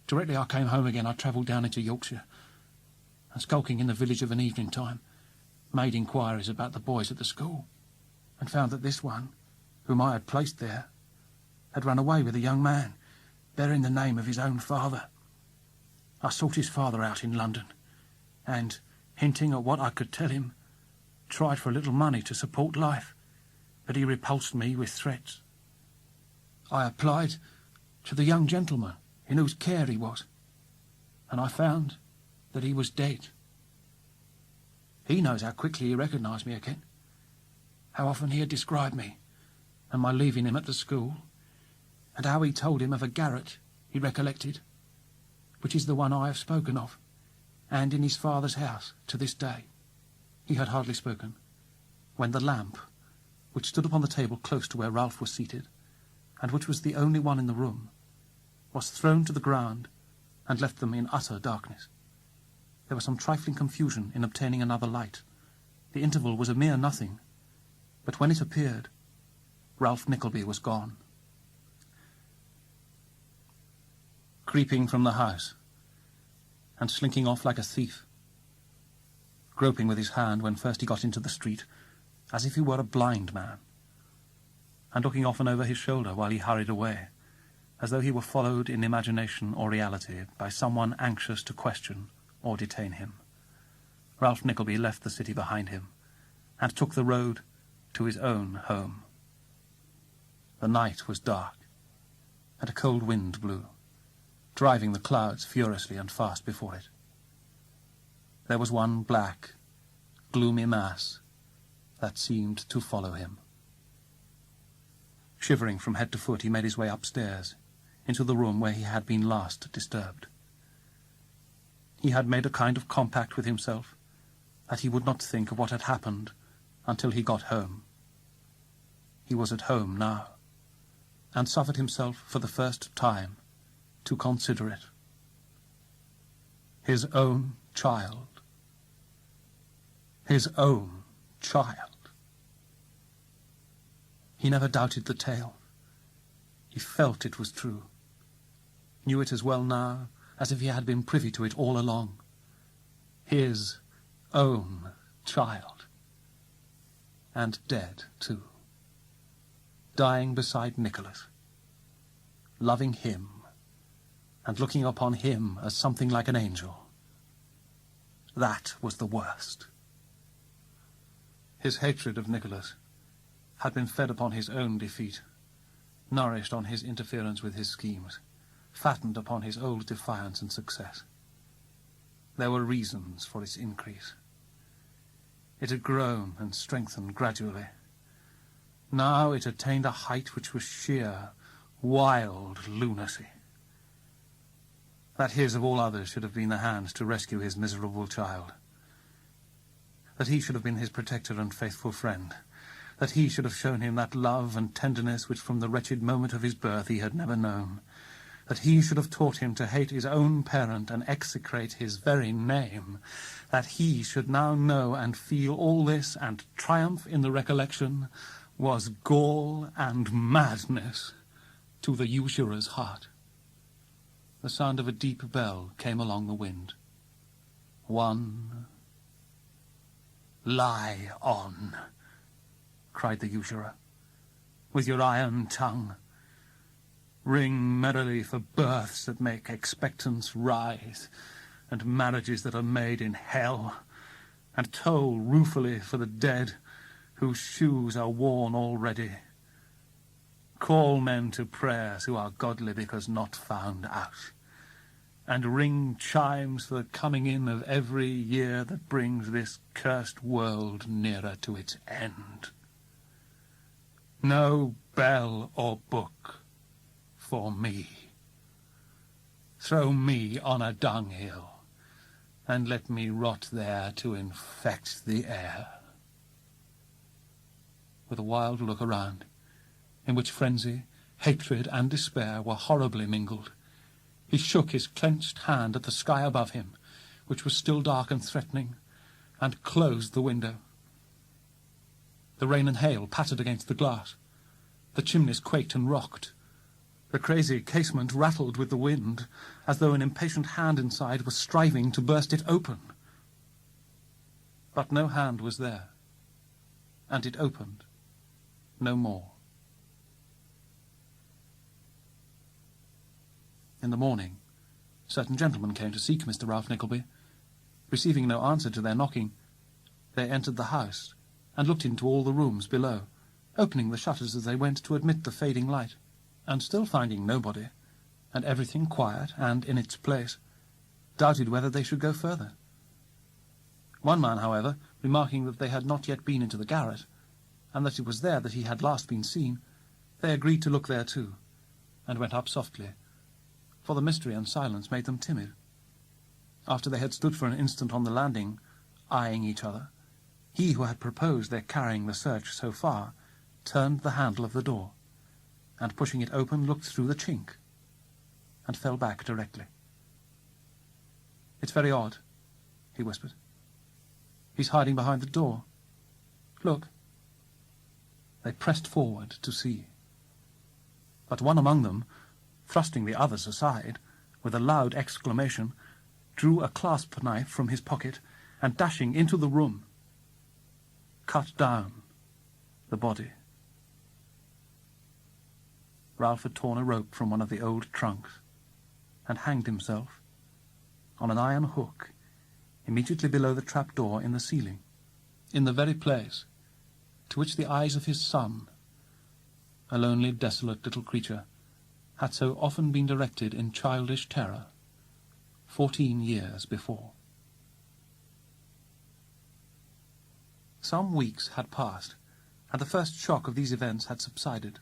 Speaker 1: Directly I came home again, I travelled down into Yorkshire, and skulking in the village of an evening time, made inquiries about the boys at the school, and found that this one, whom I had placed there, had run away with a young man, bearing the name of his own father. I sought his father out in London, and, hinting at what I could tell him, tried for a little money to support life, but he repulsed me with threats. I applied to the young gentleman in whose care he was, and I found that he was dead. He knows how quickly he recognised me again, how often he had described me, and my leaving him at the school, and how he told him of a garret he recollected, which is the one I have spoken of, and in his father's house to this day. He had hardly spoken, when the lamp, which stood upon the table close to where Ralph was seated, and which was the only one in the room, was thrown to the ground and left them in utter darkness. There was some trifling confusion in obtaining another light. The interval was a mere nothing, but when it appeared, Ralph Nickleby was gone. Creeping from the house, and slinking off like a thief, groping with his hand when first he got into the street, as if he were a blind man, and looking often over his shoulder while he hurried away, as though he were followed in imagination or reality by someone anxious to question or detain him. Ralph Nickleby left the city behind him, and took the road to his own home. The night was dark, and a cold wind blew, driving the clouds furiously and fast before it. There was one black, gloomy mass that seemed to follow him. Shivering from head to foot, he made his way upstairs, into the room where he had been last disturbed. He had made a kind of compact with himself that he would not think of what had happened until he got home. He was at home now, and suffered himself for the first time to consider it. His own child His own child. He never doubted the tale. He felt it was true, knew it as well now as if he had been privy to it all along. His own child. And dead, too. Dying beside Nicholas. Loving him, and looking upon him as something like an angel. That was the worst. His hatred of Nicholas had been fed upon his own defeat, nourished on his interference with his schemes, fattened upon his old defiance and success. There were reasons for its increase. It had grown and strengthened gradually. Now it attained a height which was sheer, wild lunacy. That his of all others should have been the hand to rescue his miserable child. That he should have been his protector and faithful friend. That he should have shown him that love and tenderness which from the wretched moment of his birth he had never known. That he should have taught him to hate his own parent and execrate his very name. That he should now know and feel all this and triumph in the recollection was gall and madness to the usurer's heart. The sound of a deep bell came along the wind. One. "Lie on," cried the usurer, "with your iron tongue. Ring merrily for births that make expectants rise, and marriages that are made in hell, and toll ruefully for the dead whose shoes are worn already. Call men to prayers who are godly because not found out, and ring chimes for the coming in of every year that brings this cursed world nearer to its end. No bell or book for me. Throw me on a dunghill, and let me rot there to infect the air." With a wild look around, in which frenzy, hatred, and despair were horribly mingled, he shook his clenched hand at the sky above him, which was still dark and threatening, and closed the window. The rain and hail pattered against the glass. The chimneys quaked and rocked. The crazy casement rattled with the wind, as though an impatient hand inside was striving to burst it open. But no hand was there, and it opened no more. In the morning, certain gentlemen came to seek Mr. Ralph Nickleby. Receiving no answer to their knocking, they entered the house and looked into all the rooms below, opening the shutters as they went to admit the fading light, and still finding nobody, and everything quiet and in its place, doubted whether they should go further. One man, however, remarking that they had not yet been into the garret, and that it was there that he had last been seen, they agreed to look there too, and went up softly, for the mystery and silence made them timid. After they had stood for an instant on the landing, eyeing each other, he who had proposed their carrying the search so far turned the handle of the door, and pushing it open looked through the chink, and fell back directly. "It's very odd," he whispered. "He's hiding behind the door. Look." They pressed forward to see. But one among them, thrusting the others aside, with a loud exclamation, drew a clasp knife from his pocket, and dashing into the room, cut down the body. Ralph had torn a rope from one of the old trunks, and hanged himself on an iron hook immediately below the trap-door in the ceiling, in the very place to which the eyes of his son, a lonely, desolate little creature, had so often been directed in childish terror 14 years before. Some weeks had passed, and the first shock of these events had subsided.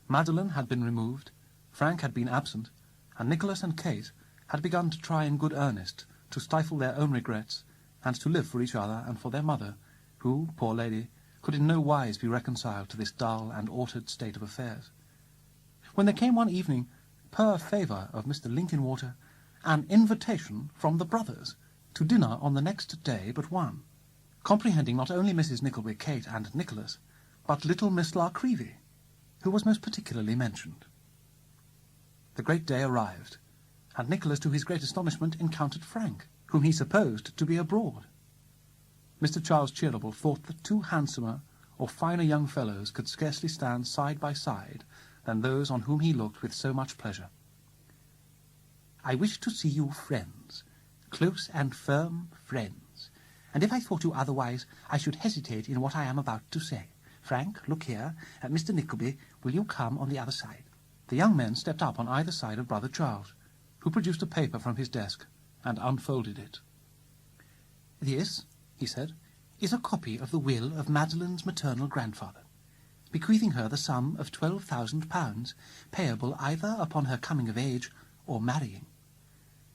Speaker 1: Madeline had been removed, Frank had been absent, and Nicholas and Kate had begun to try in good earnest to stifle their own regrets, and to live for each other and for their mother, who, poor lady, could in no wise be reconciled to this dull and altered state of affairs. When there came one evening, per favour of Mr. Linkinwater, an invitation from the brothers to dinner on the next day but one, comprehending not only Mrs. Nickleby, Kate, and Nicholas, but little Miss Nickleby, who was most particularly mentioned. The great day arrived, and Nicholas, to his great astonishment, encountered Frank, whom he supposed to be abroad. Mr. Charles Cheeryble thought that two handsomer or finer young fellows could scarcely stand side by side than those on whom he looked with so much pleasure. "I wish to see you friends, close and firm friends, and if I thought you otherwise, I should hesitate in what I am about to say. Frank, look here, Mr. Nickleby, will you come on the other side?" The young men stepped up on either side of Brother Charles, who produced a paper from his desk and unfolded it. "This," he said, "is a copy of the will of Madeline's maternal grandfather, bequeathing her the sum of £12,000, payable either upon her coming of age or marrying.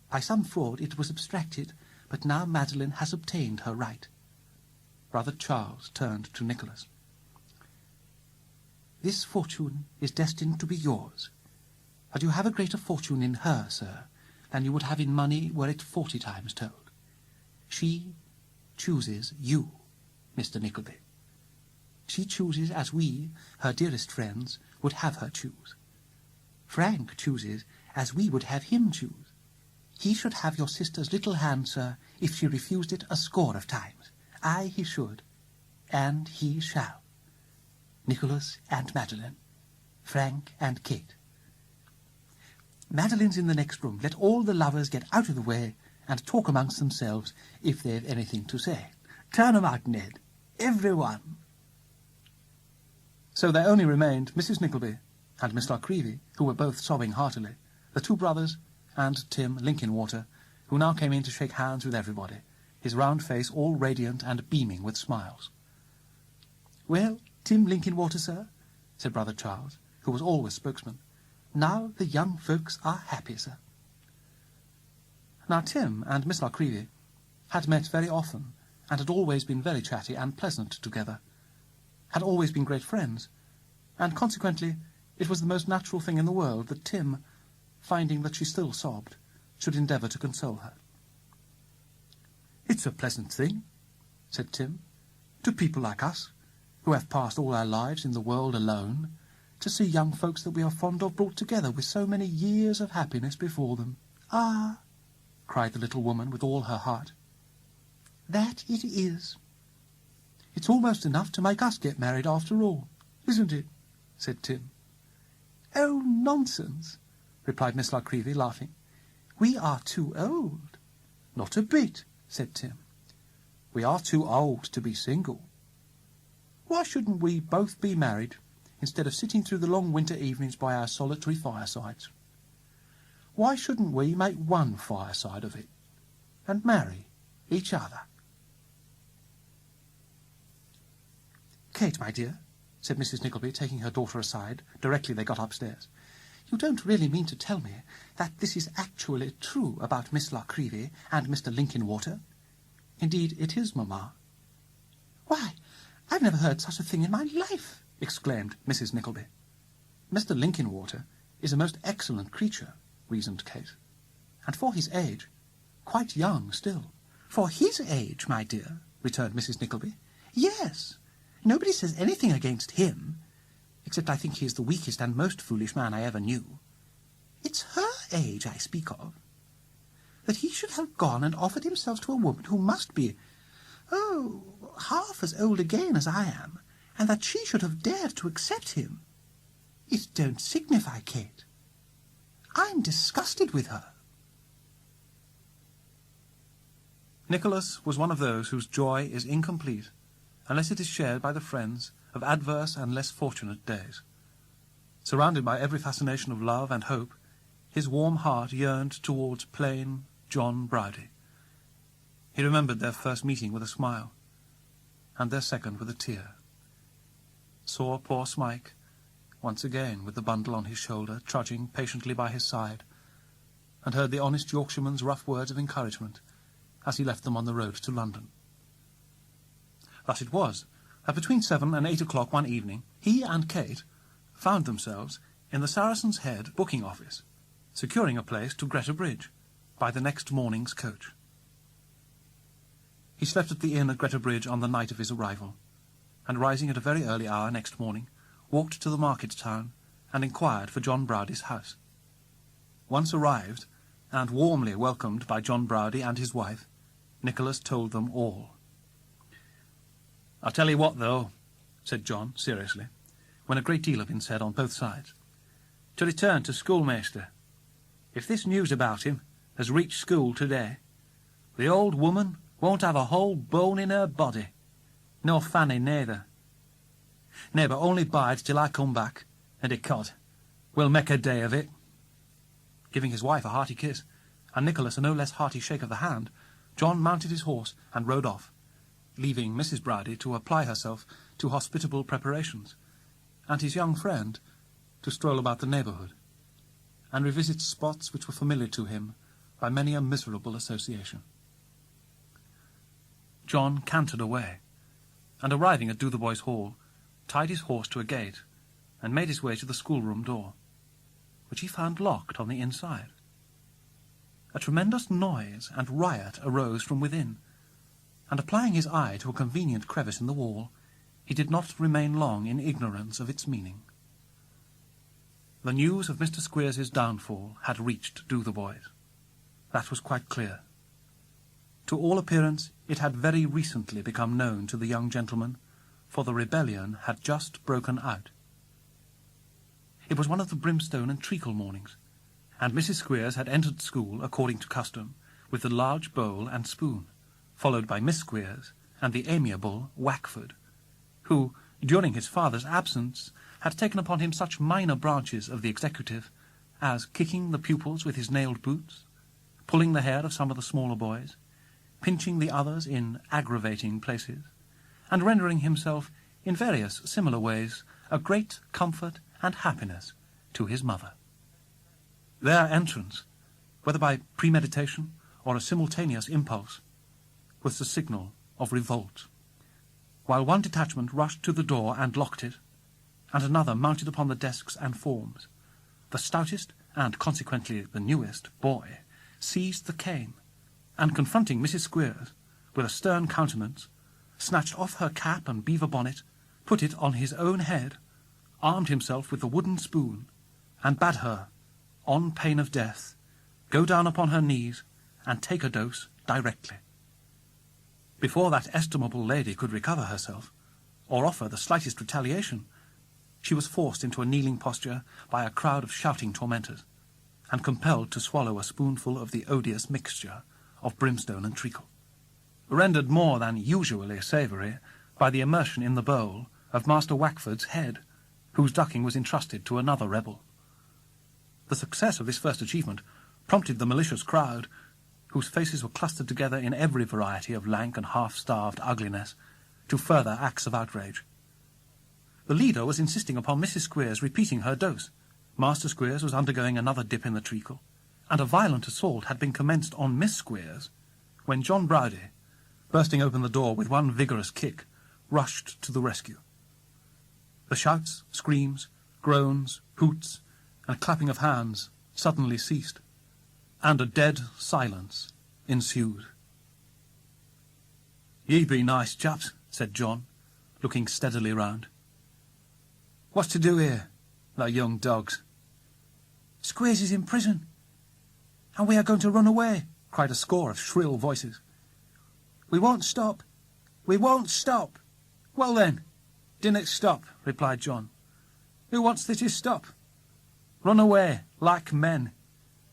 Speaker 1: By some fraud it was abstracted, but now Madeline has obtained her right." Brother Charles turned to Nicholas. "This fortune is destined to be yours, but you have a greater fortune in her, sir, than you would have in money were it 40 times told. She chooses you, Mr. Nickleby. She chooses as we, her dearest friends, would have her choose. Frank chooses as we would have him choose. He should have your sister's little hand, sir, if she refused it a score of times. Aye, he should, and he shall. Nicholas and Madeline, Frank and Kate. Madeline's in the next room. Let all the lovers get out of the way and talk amongst themselves if they've anything to say. Turn 'em out, Ned, every one." So there only remained Mrs. Nickleby and Miss Nickleby, who were both sobbing heartily, the two brothers, and Tim Linkinwater, who now came in to shake hands with everybody, his round face all radiant and beaming with smiles. "Well, Tim Linkinwater, sir," said Brother Charles, who was always spokesman, "now the young folks are happy, sir." Now Tim and Miss Nickleby had met very often, and had always been very chatty and pleasant together, had always been great friends, and consequently it was the most natural thing in the world that Tim, finding that she still sobbed, should endeavour to console her. "It's a pleasant thing," said Tim, "to people like us, who have passed all our lives in the world alone, to see young folks that we are fond of brought together with so many years of happiness before them." "Ah," cried the little woman with all her heart, "that it is." "It's almost enough to make us get married after all, isn't it?" said Tim. "Oh, nonsense," replied Miss Nickleby, laughing. "We are too old." "Not a bit," said Tim. "We are too old to be single. Why shouldn't we both be married, instead of sitting through the long winter evenings by our solitary firesides? Why shouldn't we make one fireside of it, and marry each other?" "Kate, my dear," said Mrs. Nickleby, taking her daughter aside directly they got upstairs, "you don't really mean to tell me that this is actually true about Miss Nickleby and Mr. Linkinwater?" "Indeed it is, mamma." "Why, I've never heard such a thing in my life!" exclaimed Mrs. Nickleby. "Mr. Linkinwater is a most excellent creature," reasoned Kate, "and for his age, quite young still." "For his age, my dear," returned Mrs. Nickleby, "yes. Nobody says anything against him, except I think he is the weakest and most foolish man I ever knew. It's her age I speak of. That he should have gone and offered himself to a woman who must be, half as old again as I am, and that she should have dared to accept him. It don't signify, Kate. I'm disgusted with her." Nicholas was one of those whose joy is incomplete unless it is shared by the friends of adverse and less fortunate days. Surrounded by every fascination of love and hope, his warm heart yearned towards plain John Browdie. He remembered their first meeting with a smile, and their second with a tear. Saw poor Smike, once again with the bundle on his shoulder, trudging patiently by his side, and heard the honest Yorkshireman's rough words of encouragement as he left them on the road to London. Thus it was that between 7 and 8 o'clock one evening, he and Kate found themselves in the Saracen's Head booking office, securing a place to Greta Bridge by the next morning's coach. He slept at the inn at Greta Bridge on the night of his arrival, and rising at a very early hour next morning, walked to the market town and inquired for John Browdie's house. Once arrived, and warmly welcomed by John Browdie and his wife, Nicholas told them all. "I'll tell you what, though," said John, seriously, when a great deal had been said on both sides. "To return to schoolmaster, if this news about him has reached school today, the old woman won't have a whole bone in her body, nor Fanny neither. Nay, but only bide till I come back, and ecod, we'll make a day of it." Giving his wife a hearty kiss, and Nicholas a no less hearty shake of the hand, John mounted his horse and rode off, leaving Mrs. Browdie to apply herself to hospitable preparations, and his young friend to stroll about the neighbourhood, and revisit spots which were familiar to him by many a miserable association. John cantered away, and arriving at Dotheboys Hall, tied his horse to a gate, and made his way to the schoolroom door, which he found locked on the inside. A tremendous noise and riot arose from within, and applying his eye to a convenient crevice in the wall, he did not remain long in ignorance of its meaning. The news of Mr. Squeers's downfall had reached Dotheboys. That was quite clear. To all appearance, it had very recently become known to the young gentleman, for the rebellion had just broken out. It was one of the brimstone and treacle mornings, and Mrs. Squeers had entered school according to custom, with the large bowl and spoon, followed by Miss Squeers and the amiable Wackford, who, during his father's absence, had taken upon him such minor branches of the executive as kicking the pupils with his nailed boots, pulling the hair of some of the smaller boys, pinching the others in aggravating places, and rendering himself, in various similar ways, a great comfort and happiness to his mother. Their entrance, whether by premeditation or a simultaneous impulse, was the signal of revolt, while one detachment rushed to the door and locked it, and another mounted upon the desks and forms. The stoutest, and consequently the newest, boy seized the cane, and confronting Mrs. Squeers with a stern countenance, snatched off her cap and beaver bonnet, put it on his own head, armed himself with the wooden spoon, and bade her, on pain of death, go down upon her knees and take a dose directly. Before that estimable lady could recover herself, or offer the slightest retaliation, she was forced into a kneeling posture by a crowd of shouting tormentors, and compelled to swallow a spoonful of the odious mixture of brimstone and treacle, rendered more than usually savoury by the immersion in the bowl of Master Wackford's head, whose ducking was entrusted to another rebel. The success of this first achievement prompted the malicious crowd, whose faces were clustered together in every variety of lank and half-starved ugliness, to further acts of outrage. The leader was insisting upon Mrs. Squeers repeating her dose. Master Squeers was undergoing another dip in the treacle, and a violent assault had been commenced on Miss Squeers, when John Browdie, bursting open the door with one vigorous kick, rushed to the rescue. The shouts, screams, groans, hoots, and clapping of hands suddenly ceased, and a dead silence ensued. "Ye be nice chaps," said John, looking steadily round. "What's to do here, the young dogs?" "Squeers is in prison, and we are going to run away," cried a score of shrill voices. "We won't stop! We won't stop!" "Well then, dinna stop," replied John. "Who wants thee to stop? Run away, like men,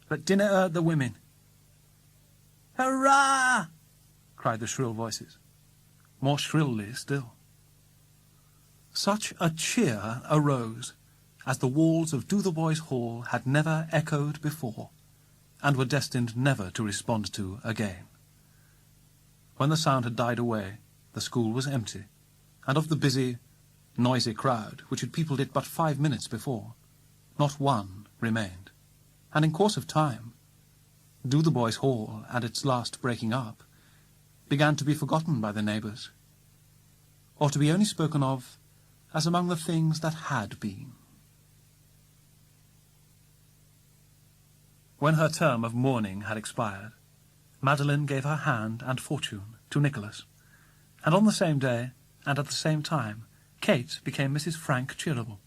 Speaker 1: but dinna hurt the women." "Hurrah!" cried the shrill voices, more shrilly still. Such a cheer arose as the walls of Dotheboys Hall had never echoed before, and were destined never to respond to again. When the sound had died away, the school was empty, and of the busy, noisy crowd which had peopled it but 5 minutes before, not one remained, and in course of time, Dotheboys Hall and its last breaking up began to be forgotten by the neighbours, or to be only spoken of as among the things that had been. When her term of mourning had expired, Madeline gave her hand and fortune to Nicholas, and on the same day, and at the same time, Kate became Mrs. Frank Cheeryble.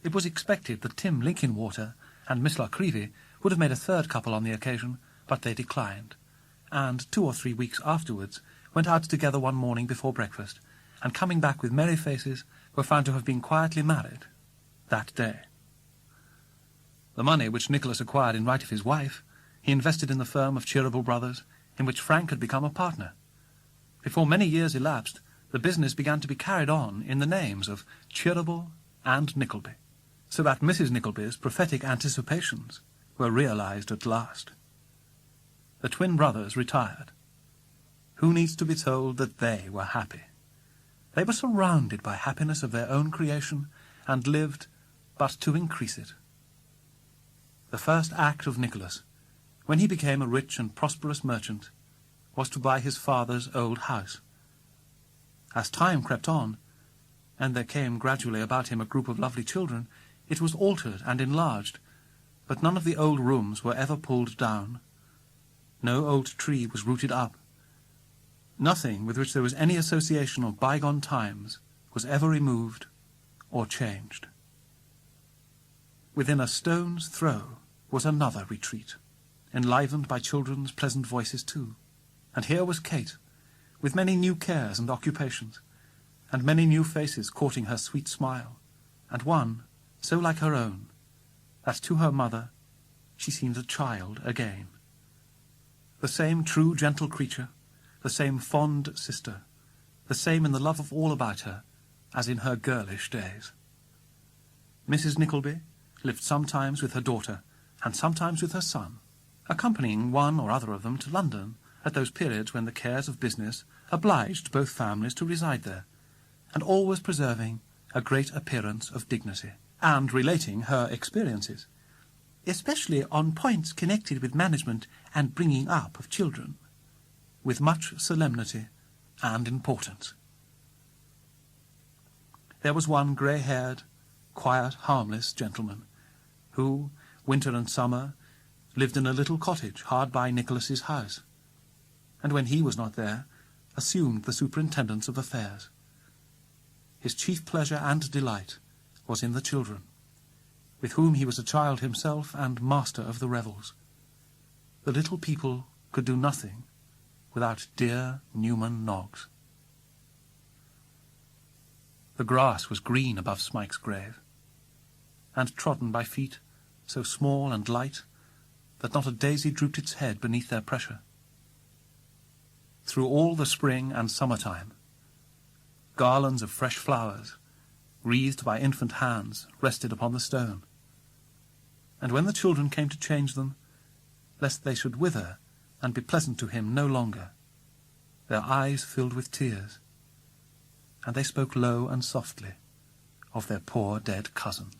Speaker 1: It was expected that Tim Linkinwater and Miss La Creevy would have made a third couple on the occasion, but they declined, and 2 or 3 weeks afterwards went out together one morning before breakfast, and coming back with merry faces, were found to have been quietly married that day. The money which Nicholas acquired in right of his wife he invested in the firm of Cheeryble Brothers, in which Frank had become a partner. Before many years elapsed, the business began to be carried on in the names of Cheeryble and Nickleby, so that Mrs. Nickleby's prophetic anticipations were realized at last. The twin brothers retired. Who needs to be told that they were happy? They were surrounded by happiness of their own creation, and lived but to increase it. The first act of Nicholas, when he became a rich and prosperous merchant, was to buy his father's old house. As time crept on, and there came gradually about him a group of lovely children, it was altered and enlarged, but none of the old rooms were ever pulled down. No old tree was rooted up. Nothing with which there was any association of bygone times was ever removed or changed. Within a stone's throw was another retreat, enlivened by children's pleasant voices too, and here was Kate, with many new cares and occupations, and many new faces courting her sweet smile, and one so like her own, that to her mother she seemed a child again. The same true gentle creature, the same fond sister, the same in the love of all about her, as in her girlish days. Mrs. Nickleby lived sometimes with her daughter, and sometimes with her son, accompanying one or other of them to London at those periods when the cares of business obliged both families to reside there, and always preserving a great appearance of dignity, and relating her experiences, especially on points connected with management and bringing up of children, with much solemnity and importance. There was one grey-haired, quiet, harmless gentleman, who, winter and summer, lived in a little cottage hard by Nicholas's house, and when he was not there, assumed the superintendence of affairs. His chief pleasure and delight was in the children, with whom he was a child himself and master of the revels. The little people could do nothing without dear Newman Noggs. The grass was green above Smike's grave, and trodden by feet so small and light that not a daisy drooped its head beneath their pressure. Through all the spring and summer-time, garlands of fresh flowers, wreathed by infant hands, rested upon the stone, and when the children came to change them, lest they should wither and be pleasant to him no longer, their eyes filled with tears, and they spoke low and softly of their poor dead cousin.